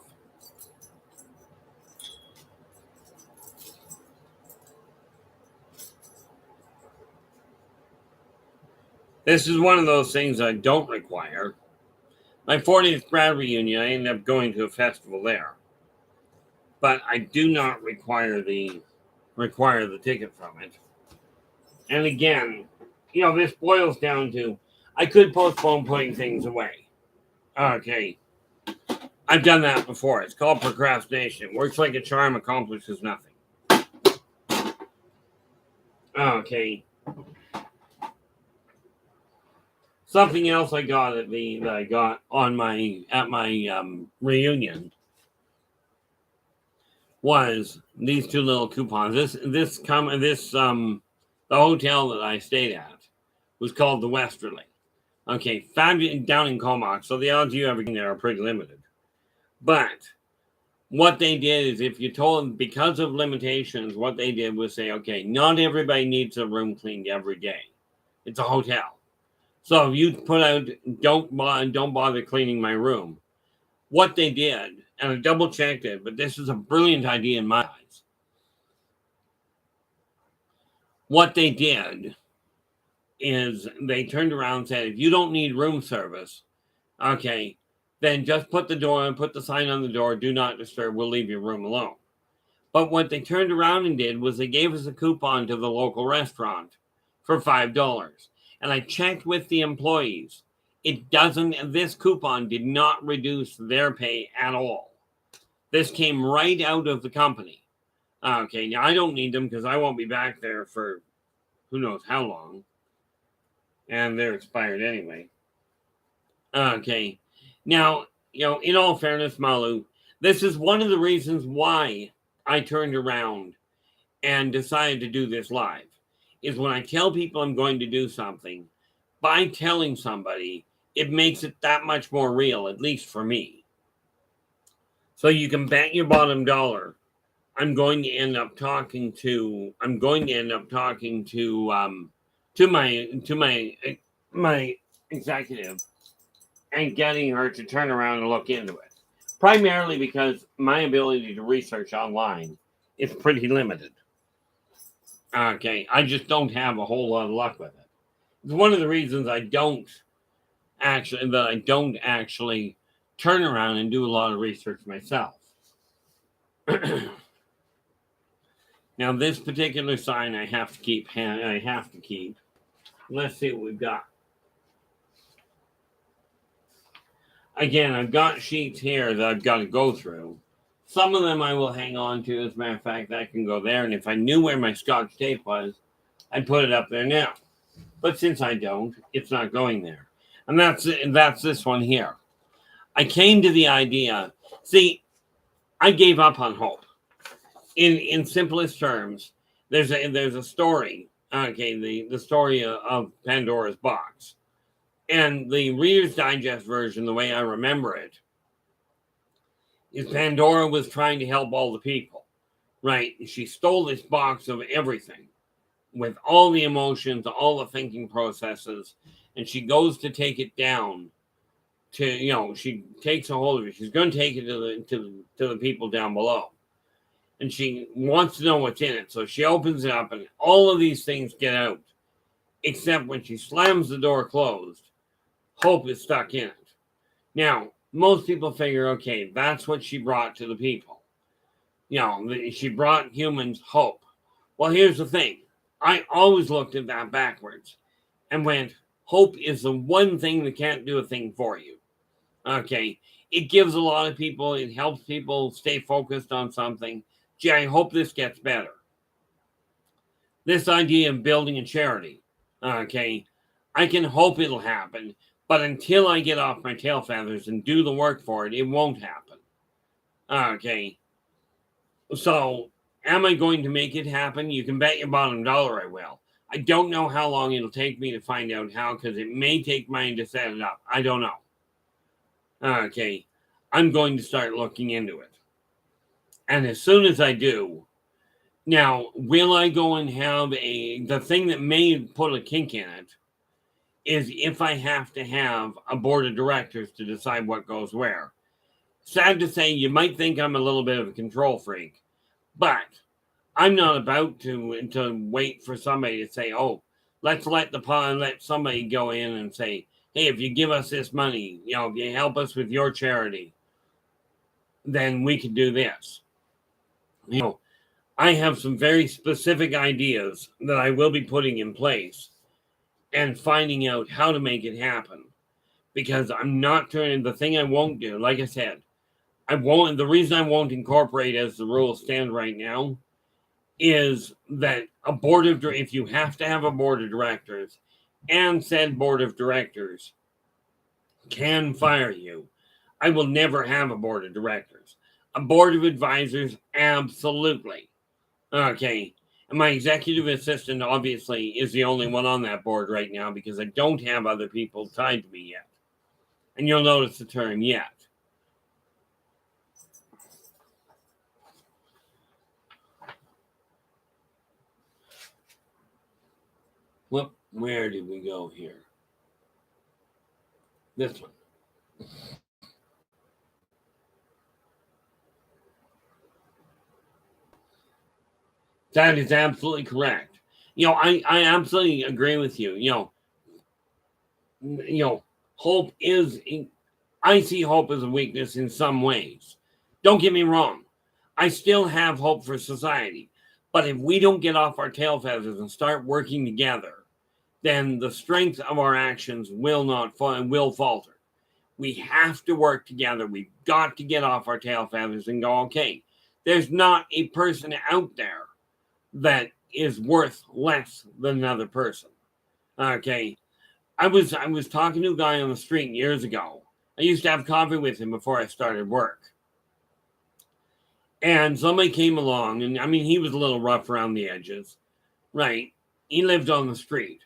This is one of those things I don't require. My 40th grad reunion, I ended up going to a festival there, but I do not require the ticket from it. And again, this boils down to I could postpone putting things away. Okay, I've done that before. It's called procrastination. Works like a charm, accomplishes nothing. Okay. Something else I got that I got on at my reunion was these two little coupons. The hotel that I stayed at was called the Westerly. Okay, fabulous, down in Comox. So the odds you ever get there are pretty limited. But what they did is, if you told them because of limitations, what they did was say, okay, not everybody needs a room cleaned every day. It's a hotel. So if you put out, don't bother cleaning my room. What they did, and I double checked it, but this is a brilliant idea in my eyes. What they did is they turned around and said, if you don't need room service, okay, then just put the sign on the door, do not disturb, we'll leave your room alone. But what they turned around and did was they gave us a coupon to the local restaurant for $5. And I checked with the employees. This coupon did not reduce their pay at all. This came right out of the company. Okay, now I don't need them because I won't be back there for who knows how long. And they're expired anyway. Okay, now, in all fairness, Malu, this is one of the reasons why I turned around and decided to do this live. Is when I tell people I'm going to do something, by telling somebody, it makes it that much more real, at least for me. So you can bet your bottom dollar I'm going to end up talking to my executive and getting her to turn around and look into it. Primarily because my ability to research online is pretty limited. Okay, I just don't have a whole lot of luck with it. It's one of the reasons I don't actually turn around and do a lot of research myself. Now, this particular sign I have to keep. Let's see what we've got. Again, I've got sheets here that I've got to go through. Some of them I will hang on to. As a matter of fact, that can go there. And if I knew where my Scotch tape was, I'd put it up there now. But since I don't, it's not going there. And that's this one here. I came to the idea. See, I gave up on hope. In simplest terms, there's a story. Okay, the story of Pandora's box. And the Reader's Digest version, the way I remember it, is Pandora was trying to help all the people, right? She stole this box of everything with all the emotions, all the thinking processes, and she goes to take it down to, she takes a hold of it. She's going to take it to the people down below. And she wants to know what's in it. So she opens it up and all of these things get out, except when she slams the door closed, hope is stuck in it. Now, most people figure, okay, that's what she brought to the people. She brought humans hope. Well, here's the thing. I always looked at that backwards and went, hope is the one thing that can't do a thing for you. Okay. It gives a lot of people, it helps people stay focused on something. Gee, I hope this gets better. This idea of building a charity. Okay. I can hope it'll happen. But until I get off my tail feathers and do the work for it, it won't happen. Okay. So, am I going to make it happen? You can bet your bottom dollar I will. I don't know how long it'll take me to find out how, because it may take mine to set it up. I don't know. Okay. I'm going to start looking into it. And as soon as I do, now, will I go and have the thing that may put a kink in it is if I have to have a board of directors to decide what goes where. Sad to say, you might think I'm a little bit of a control freak, but I'm not about to wait for somebody to say, "Oh, let's let somebody go in and say, hey, if you give us this money, if you help us with your charity, then we can do this." I have some very specific ideas that I will be putting in place and finding out how to make it happen, because I'm not turning the thing I won't do. Like I said, the reason I won't incorporate as the rules stand right now is that if you have to have a board of directors, and said board of directors can fire you, I will never have a board of directors. A board of advisors, absolutely. Okay. And my executive assistant obviously is the only one on that board right now, because I don't have other people tied to me yet. And you'll notice the term yet. Whoop, where did we go here? This one. That is absolutely correct. I absolutely agree with you. Hope is, I see hope as a weakness in some ways. Don't get me wrong. I still have hope for society. But if we don't get off our tail feathers and start working together, then the strength of our actions will falter. We have to work together. We've got to get off our tail feathers and go, okay, there's not a person out there that is worth less than another person. Okay. I was talking to a guy on the street years ago. I used to have coffee with him before I started work. And somebody came along, and I mean, he was a little rough around the edges, right? He lived on the street.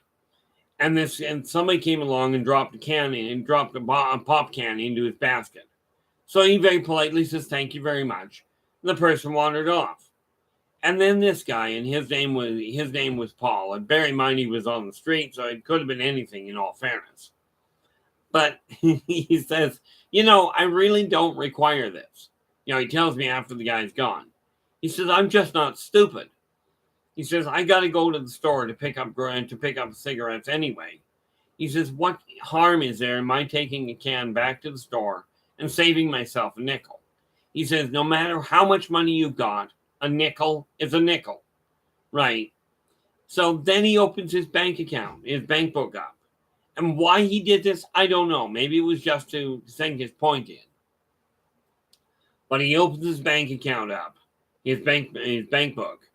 And somebody came along and dropped a pop can into his basket. So he very politely says, "Thank you very much." And the person wandered off. And then this guy, and his name was Paul. And bear in mind, he was on the street, so it could have been anything in all fairness. But he says, I really don't require this. He tells me after the guy's gone. He says, "I'm just not stupid." He says, "I got to go to the store to pick up cigarettes anyway." He says, "What harm is there in my taking a can back to the store and saving myself a nickel?" He says, "No matter how much money you've got, a nickel is a nickel." Right? So then he opens his bank book up. And why he did this, I don't know. Maybe it was just to sink his point in. But he opens his bank account up, his bank book,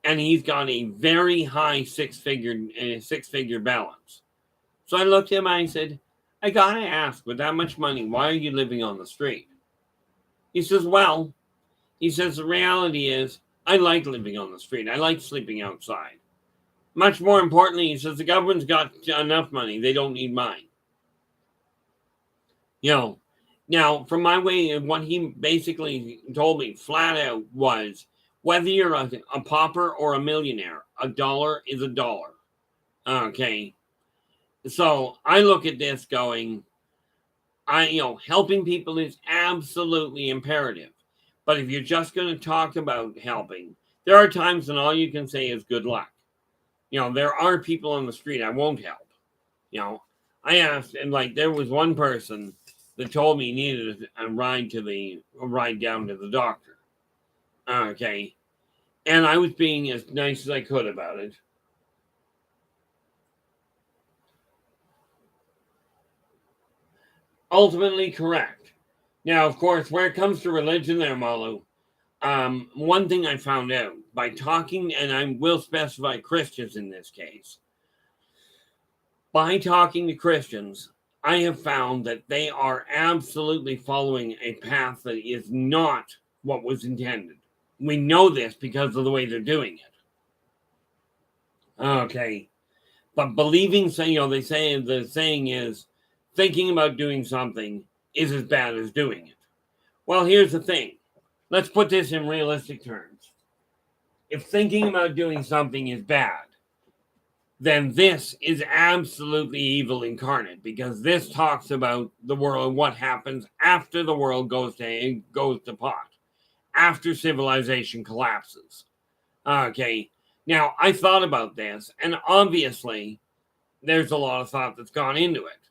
and he's got a very high six-figure balance. So I looked at him and I said, "I gotta ask, with that much money, why are you living on the street?" He says, "Well," he says, "the reality is I like living on the street. I like sleeping outside. Much more importantly," he says, "the government's got enough money. They don't need mine." Now, from my way of what he basically told me flat out was, whether you're a pauper or a millionaire, a dollar is a dollar. Okay. So I look at this going, helping people is absolutely imperative. But if you're just going to talk about helping, there are times when all you can say is good luck. There are people on the street I won't help. I asked, and there was one person that told me he needed a ride down to the doctor. Okay. And I was being as nice as I could about it. Ultimately correct. Now, of course, where it comes to religion there, Malu, one thing I found out by talking, and I will specify Christians in this case, by talking to Christians, I have found that they are absolutely following a path that is not what was intended. We know this because of the way they're doing it. Okay. But believing, they say the saying is thinking about doing something is as bad as doing it. Well, here's the thing. Let's put this in realistic terms. If thinking about doing something is bad, then this is absolutely evil incarnate, because this talks about the world, what happens after the world goes to pot, after civilization collapses. Okay. Now, I thought about this, and obviously, there's a lot of thought that's gone into it.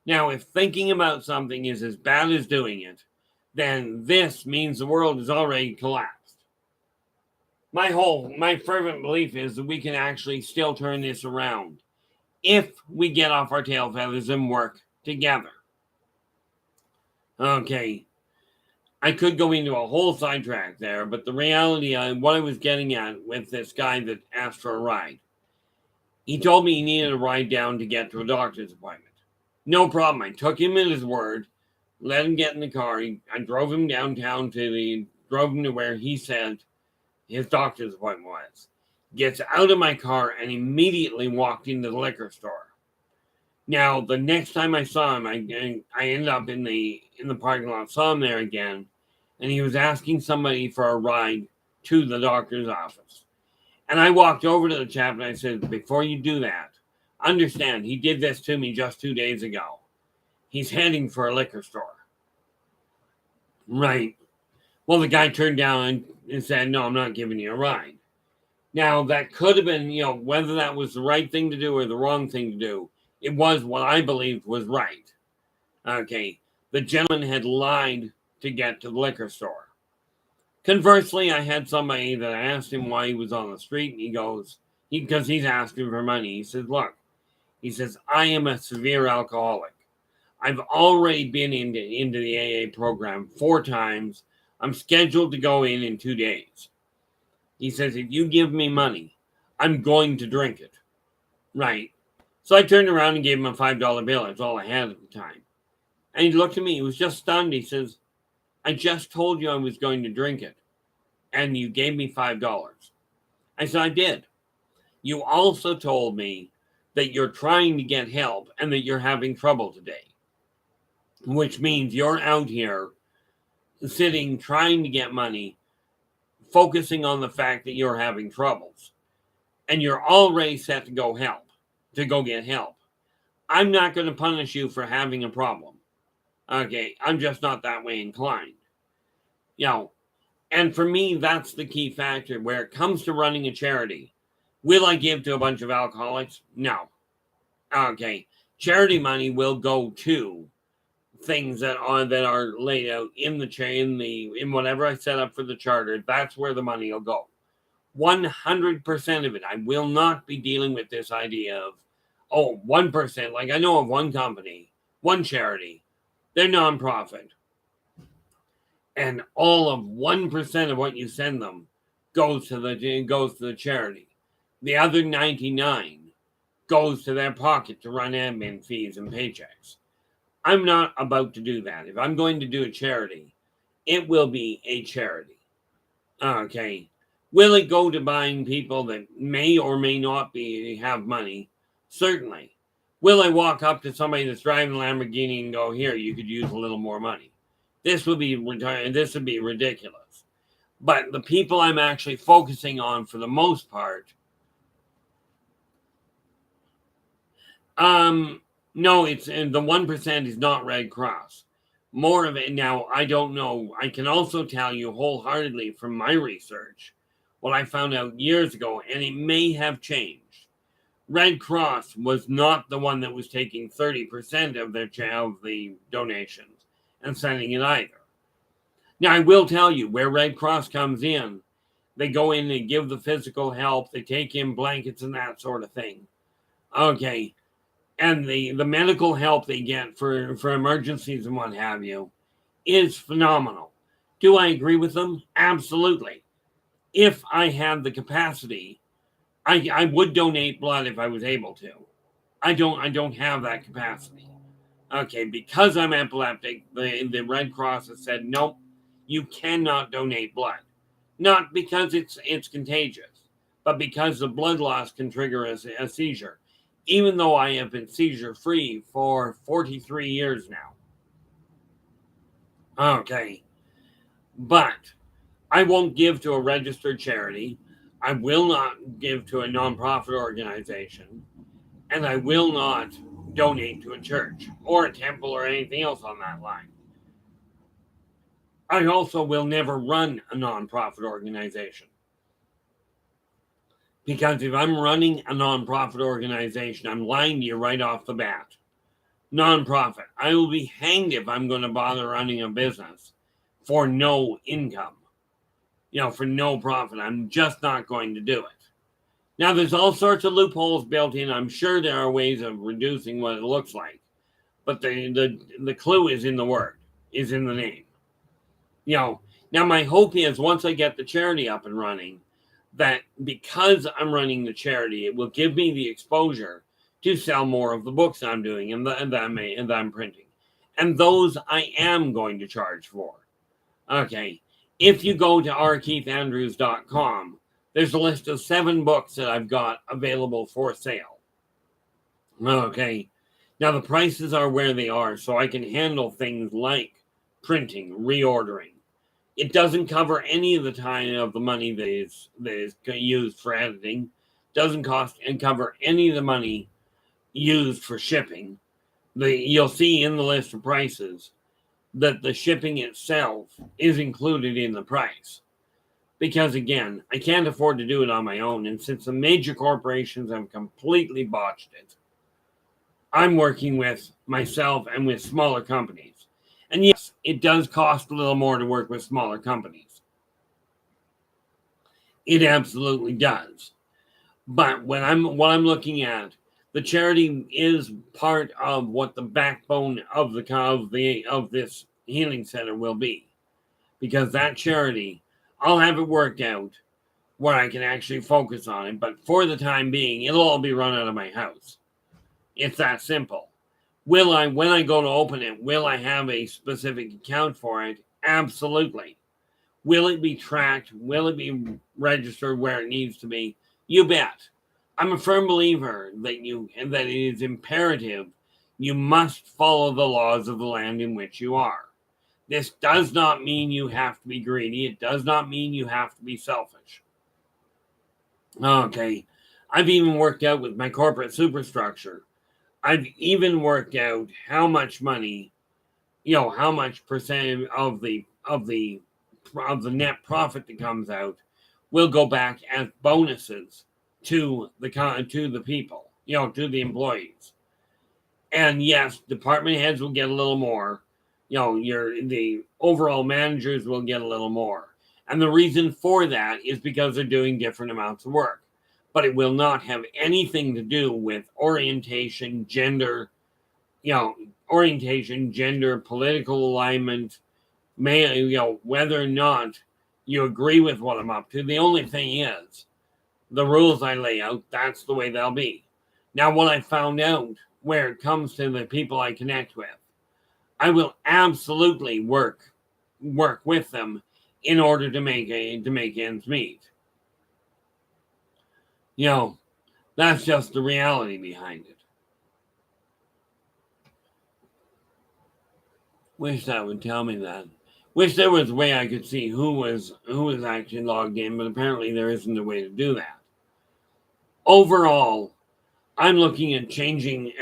Now, if thinking about something is as bad as doing it, then this means the world has already collapsed. My fervent belief is that we can actually still turn this around if we get off our tail feathers and work together. Okay. I could go into a whole sidetrack there, but the reality, what I was getting at with this guy that asked for a ride, he told me he needed a ride down to get to a doctor's appointment. No problem. I took him at his word, let him get in the car. I drove him downtown drove him to where he said his doctor's appointment was. Gets out of my car and immediately walked into the liquor store. Now, the next time I saw him, I ended up in the parking lot, saw him there again, and he was asking somebody for a ride to the doctor's office. And I walked over to the chap and I said, before you do that, understand, he did this to me just 2 days ago. He's heading for a liquor store. Right. Well, the guy turned down and said, no, I'm not giving you a ride. Now, that could have been, whether that was the right thing to do or the wrong thing to do, it was what I believed was right. Okay. The gentleman had lied to get to the liquor store. Conversely, I had somebody that I asked him why he was on the street, and he goes, because he's asking for money. He says, look, I am a severe alcoholic. I've already been into the AA program 4 times. I'm scheduled to go in 2 days. He says, if you give me money, I'm going to drink it. Right. So I turned around and gave him a $5 bill. That's all I had at the time. And he looked at me. He was just stunned. He says, I just told you I was going to drink it, and you gave me $5. I said, I did. You also told me that you're trying to get help and that you're having trouble today, which means you're out here sitting, trying to get money, focusing on the fact that you're having troubles, and you're already set to go get help. I'm not going to punish you for having a problem. Okay, I'm just not that way inclined. And for me, that's the key factor. Where it comes to running a charity, will I give to a bunch of alcoholics? No. Okay, charity money will go to things that are laid out in in whatever I set up for the charter. That's where the money will go. 100% of it. I will not be dealing with this idea of 1%. Like, I know of one company, one charity, they're nonprofit, and all of 1% of what you send them goes to the charity. The other 99 goes to their pocket to run admin fees and paychecks. I'm not about to do that. If I'm going to do a charity, it will be a charity. Okay. Will it go to buying people that may or may not have money? Certainly. Will I walk up to somebody that's driving a Lamborghini and go, here, you could use a little more money? This would be ridiculous. But the people I'm actually focusing on for the most part, no, the 1% is not Red Cross. More of it now, I don't know. I can also tell you wholeheartedly from my research what I found out years ago, and it may have changed. Red Cross was not the one that was taking 30% of the donations and sending it either. Now, I will tell you where Red Cross comes in. They go in, they give the physical help, they take in blankets and that sort of thing. Okay. And the medical help they get for emergencies and what have you is phenomenal. Do I agree with them? Absolutely. If I had the capacity, I would donate blood if I was able to. I don't have that capacity. Okay, because I'm epileptic, the Red Cross has said, nope, you cannot donate blood. Not because it's contagious, but because the blood loss can trigger a seizure, even though I have been seizure-free for 43 years now. Okay. But I won't give to a registered charity. I will not give to a nonprofit organization. And I will not donate to a church or a temple or anything else on that line. I also will never run a nonprofit organization. Because if I'm running a nonprofit organization, I'm lying to you right off the bat. Nonprofit. I will be hanged if I'm going to bother running a business for no income. For no profit. I'm just not going to do it. Now, there's all sorts of loopholes built in. I'm sure there are ways of reducing what it looks like. But the clue is in the word, is in the name. Now my hope is once I get the charity up and running, that because I'm running the charity, it will give me the exposure to sell more of the books I'm doing and that I'm printing. And those I am going to charge for. Okay. If you go to rkeithandrews.com, there's a list of 7 books that I've got available for sale. Okay. Now the prices are where they are, so I can handle things like printing, reordering. It doesn't cover any of the time of the money that is used for editing. Doesn't cost and cover any of the money used for shipping. You'll see in the list of prices that the shipping itself is included in the price. Because again, I can't afford to do it on my own. And since the major corporations have completely botched it, I'm working with myself and with smaller companies. And yes, it does cost a little more to work with smaller companies. It absolutely does. But what I'm looking at, the charity is part of what the backbone of this healing center will be. Because that charity, I'll have it worked out where I can actually focus on it. But for the time being, it'll all be run out of my house. It's that simple. When I go to open it, will I have a specific account for it? Absolutely. Will it be tracked? Will it be registered where it needs to be? You bet. I'm a firm believer that it is imperative you must follow the laws of the land in which you are. This does not mean you have to be greedy. It does not mean you have to be selfish. Okay. I've even worked out with my corporate superstructure. I've even worked out how much money, how much percent of the net profit that comes out will go back as bonuses to the people, to the employees. And yes, department heads will get a little more. The overall managers will get a little more. And the reason for that is because they're doing different amounts of work. But it will not have anything to do with orientation, gender, political alignment, whether or not you agree with what I'm up to. The only thing is, the rules I lay out, that's the way they'll be. Now, what I found out where it comes to the people I connect with, I will absolutely work with them in order to make ends meet. That's just the reality behind it. Wish that would tell me that. Wish there was a way I could see who was actually logged in, but apparently there isn't a way to do that. Overall, I'm looking at changing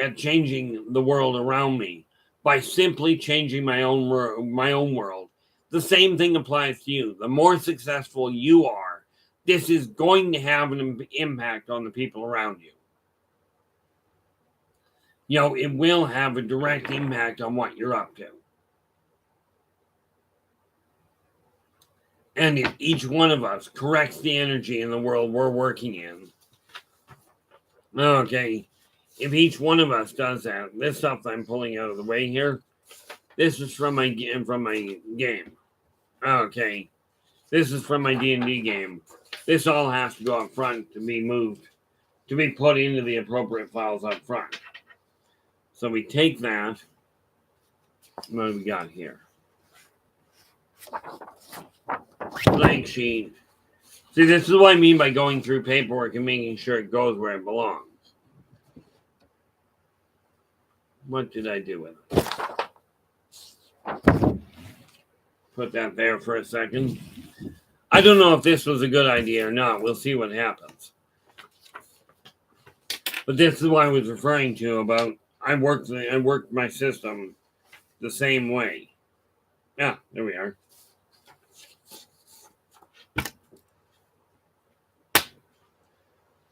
the world around me by simply changing my own world. The same thing applies to you. The more successful you are, this is going to have an impact on the people around you. It will have a direct impact on what you're up to. And if each one of us corrects the energy in the world we're working in, okay, if each one of us does that, this stuff I'm pulling out of the way here, this is from my game. Okay, this is from my D&D game. This all has to go up front to be moved, to be put into the appropriate files up front. So we take that. What do we got here? Blank sheet. See, this is what I mean by going through paperwork and making sure it goes where it belongs. What did I do with it? Put that there for a second. I don't know if this was a good idea or not. We'll see what happens. But this is what I was referring to about I worked my system the same way. Yeah, there we are.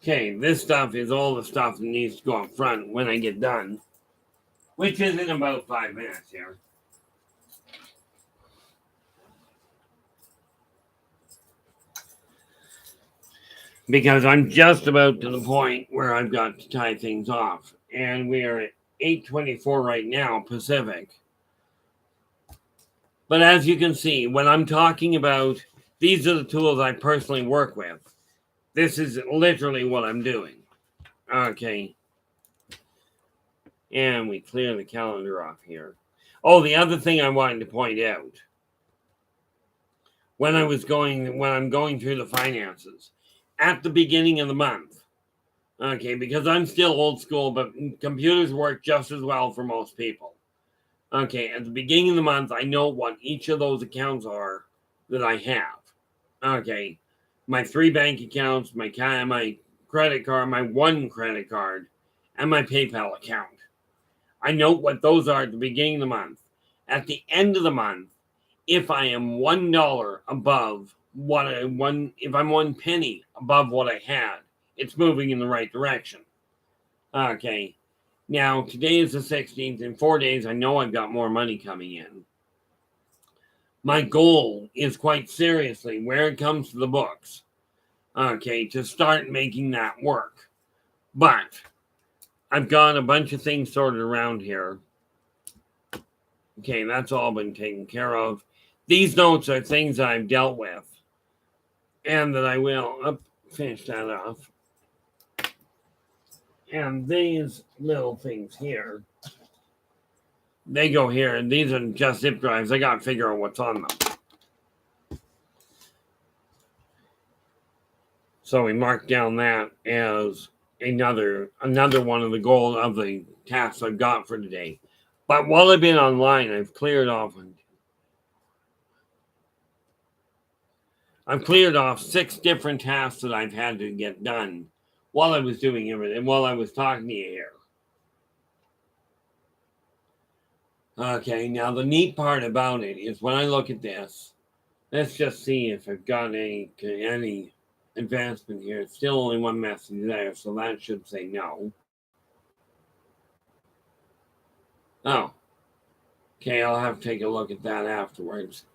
Okay, this stuff is all the stuff that needs to go up front when I get done, which is in about 5 minutes here. Because I'm just about to the point where I've got to tie things off. And we are at 8:24 right now, Pacific. But as you can see, when I'm talking about, these are the tools I personally work with. This is literally what I'm doing. Okay. And we clear the calendar off here. Oh, the other thing I wanted to point out. When I'm going through the finances. At the beginning of the month. Okay, because I'm still old school, but computers work just as well for most people. Okay, at the beginning of the month, I know what each of those accounts are that I have. Okay, my 3 bank accounts, my credit card, my 1 credit card, and my PayPal account. I know what those are at the beginning of the month. At the end of the month, if I am $1 above if I'm 1 penny above what I had, it's moving in the right direction. Okay. Now, today is the 16th. In 4 days, I know I've got more money coming in. My goal is quite seriously, where it comes to the books, okay, to start making that work. But I've got a bunch of things sorted around here. Okay, that's all been taken care of. These notes are things that I've dealt with and that I will finish that off. And these little things here, they go here, and these are just zip drives. I got to figure out what's on them. So we mark down that as another one of the goal of the tasks I've got for today. But while I've been online, I've cleared off 6 different tasks that I've had to get done while I was doing everything, while I was talking to you here. Okay, now the neat part about it is when I look at this, let's just see if I've got any advancement here. It's still only 1 message there, so that should say no. Oh. Okay, I'll have to take a look at that afterwards.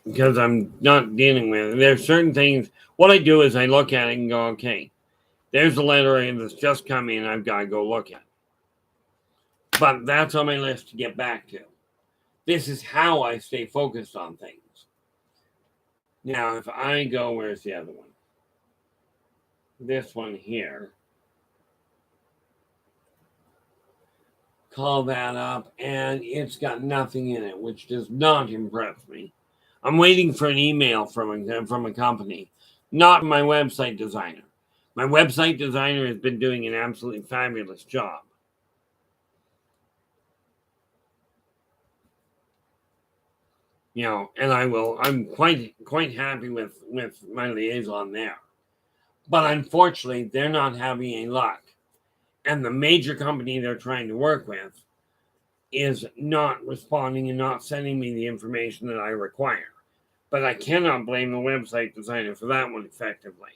Because I'm not dealing with it. There's certain things. What I do is I look at it and go, okay, there's a letter that's just come in, I've got to go look at. But that's on my list to get back to. This is how I stay focused on things. Now, if I go, where's the other one? This one here. Call that up, and it's got nothing in it, which does not impress me. I'm waiting for an email from a company, not my website designer. My website designer has been doing an absolutely fabulous job. You know, and I'm quite happy with my liaison there. But unfortunately, they're not having any luck. And the major company they're trying to work with is not responding and not sending me the information that I require. But I cannot blame the website designer for that one effectively.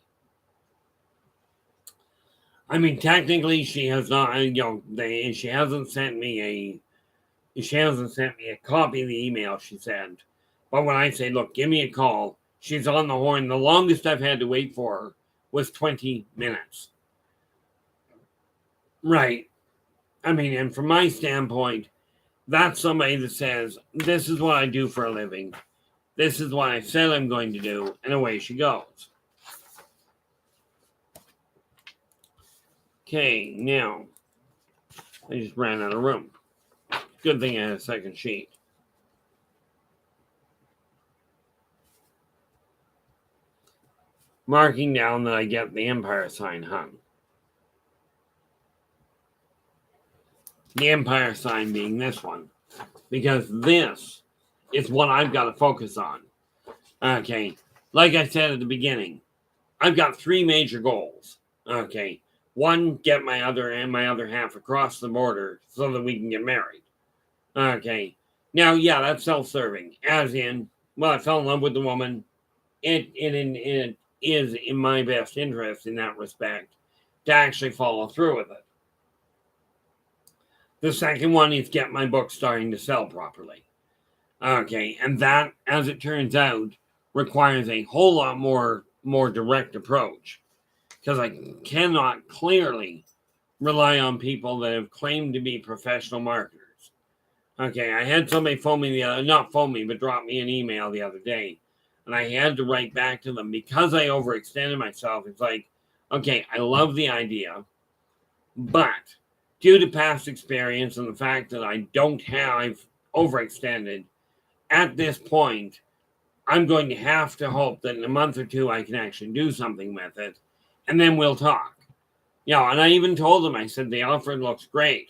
I mean, technically, she has not, she hasn't sent me a copy of the email she sent. But when I say, look, give me a call, she's on the horn. The longest I've had to wait for her was 20 minutes. Right. I mean, and from my standpoint, that's somebody that says, this is what I do for a living. This is what I said I'm going to do. And away she goes. Okay, now, I just ran out of room. Good thing I had a second sheet. marking down that I get the Empire sign hung. The Empire sign being this one, because this is what I've got to focus on. Okay, like I said at the beginning, I've got 3 major goals. Okay, one, get my other half across the border so that we can get married. Okay, now yeah, that's self-serving. As in, well, I fell in love with the woman. It is in my best interest in that respect to actually follow through with it. The second one is get my book starting to sell properly. Okay, and that, as it turns out, requires a whole lot more direct approach, because I cannot clearly rely on people that have claimed to be professional marketers. Okay, I had somebody phone me not phone me, but drop me an email the other day, and I had to write back to them because I overextended myself. It's like, okay, I love the idea, but due to past experience and the fact that I don't have overextended, at this point, I'm going to have to hope that in a month or 2 I can actually do something with it, and then we'll talk. And I even told them, I said, the offer looks great,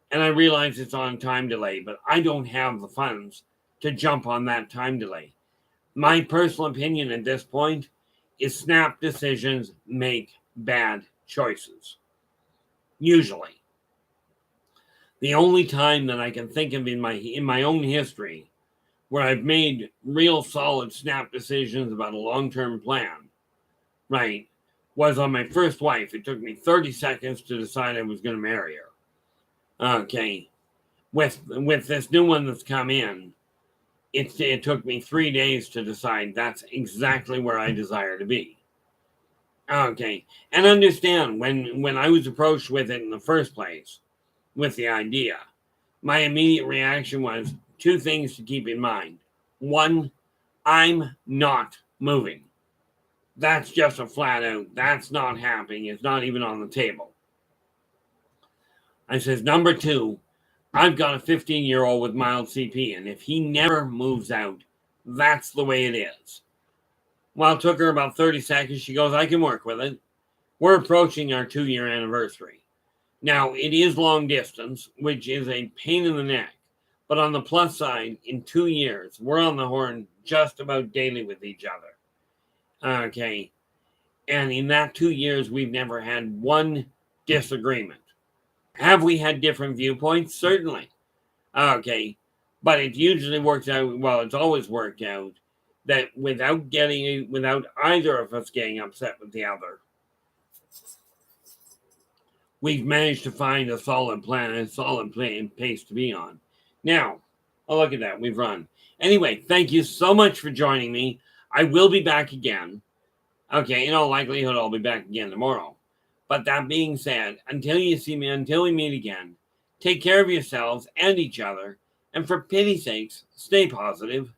and I realize it's on time delay, but I don't have the funds to jump on that time delay. My personal opinion at this point is snap decisions make bad choices. Usually. The only time that I can think of in my own history where I've made real solid snap decisions about a long-term plan, right, was on my first wife. It took me 30 seconds to decide I was going to marry her. Okay. With this new one that's come in, it took me 3 days to decide that's exactly where I desire to be. Okay. And understand, when I was approached with it in the first place, with the idea, my immediate reaction was 2 things to keep in mind. 1, I'm not moving. That's just a flat out, that's not happening. It's not even on the table. I says, number 2, I've got a 15-year-old with mild CP, and if he never moves out, that's the way it is. Well, it took her about 30 seconds. She goes, I can work with it. We're approaching our 2-year anniversary. Now, it is long distance, which is a pain in the neck. But on the plus side, in 2 years, we're on the horn just about daily with each other. Okay. And in that 2 years, we've never had one disagreement. Have we had different viewpoints? Certainly. Okay. But it usually works out, well, it's always worked out, that without either of us getting upset with the other, we've managed to find a solid plan and a solid pace to be on. Now, oh, look at that. We've run. Anyway, thank you so much for joining me. I will be back again. Okay, in all likelihood, I'll be back again tomorrow. But that being said, until you see me, until we meet again, take care of yourselves and each other. And for pity's sakes, stay positive.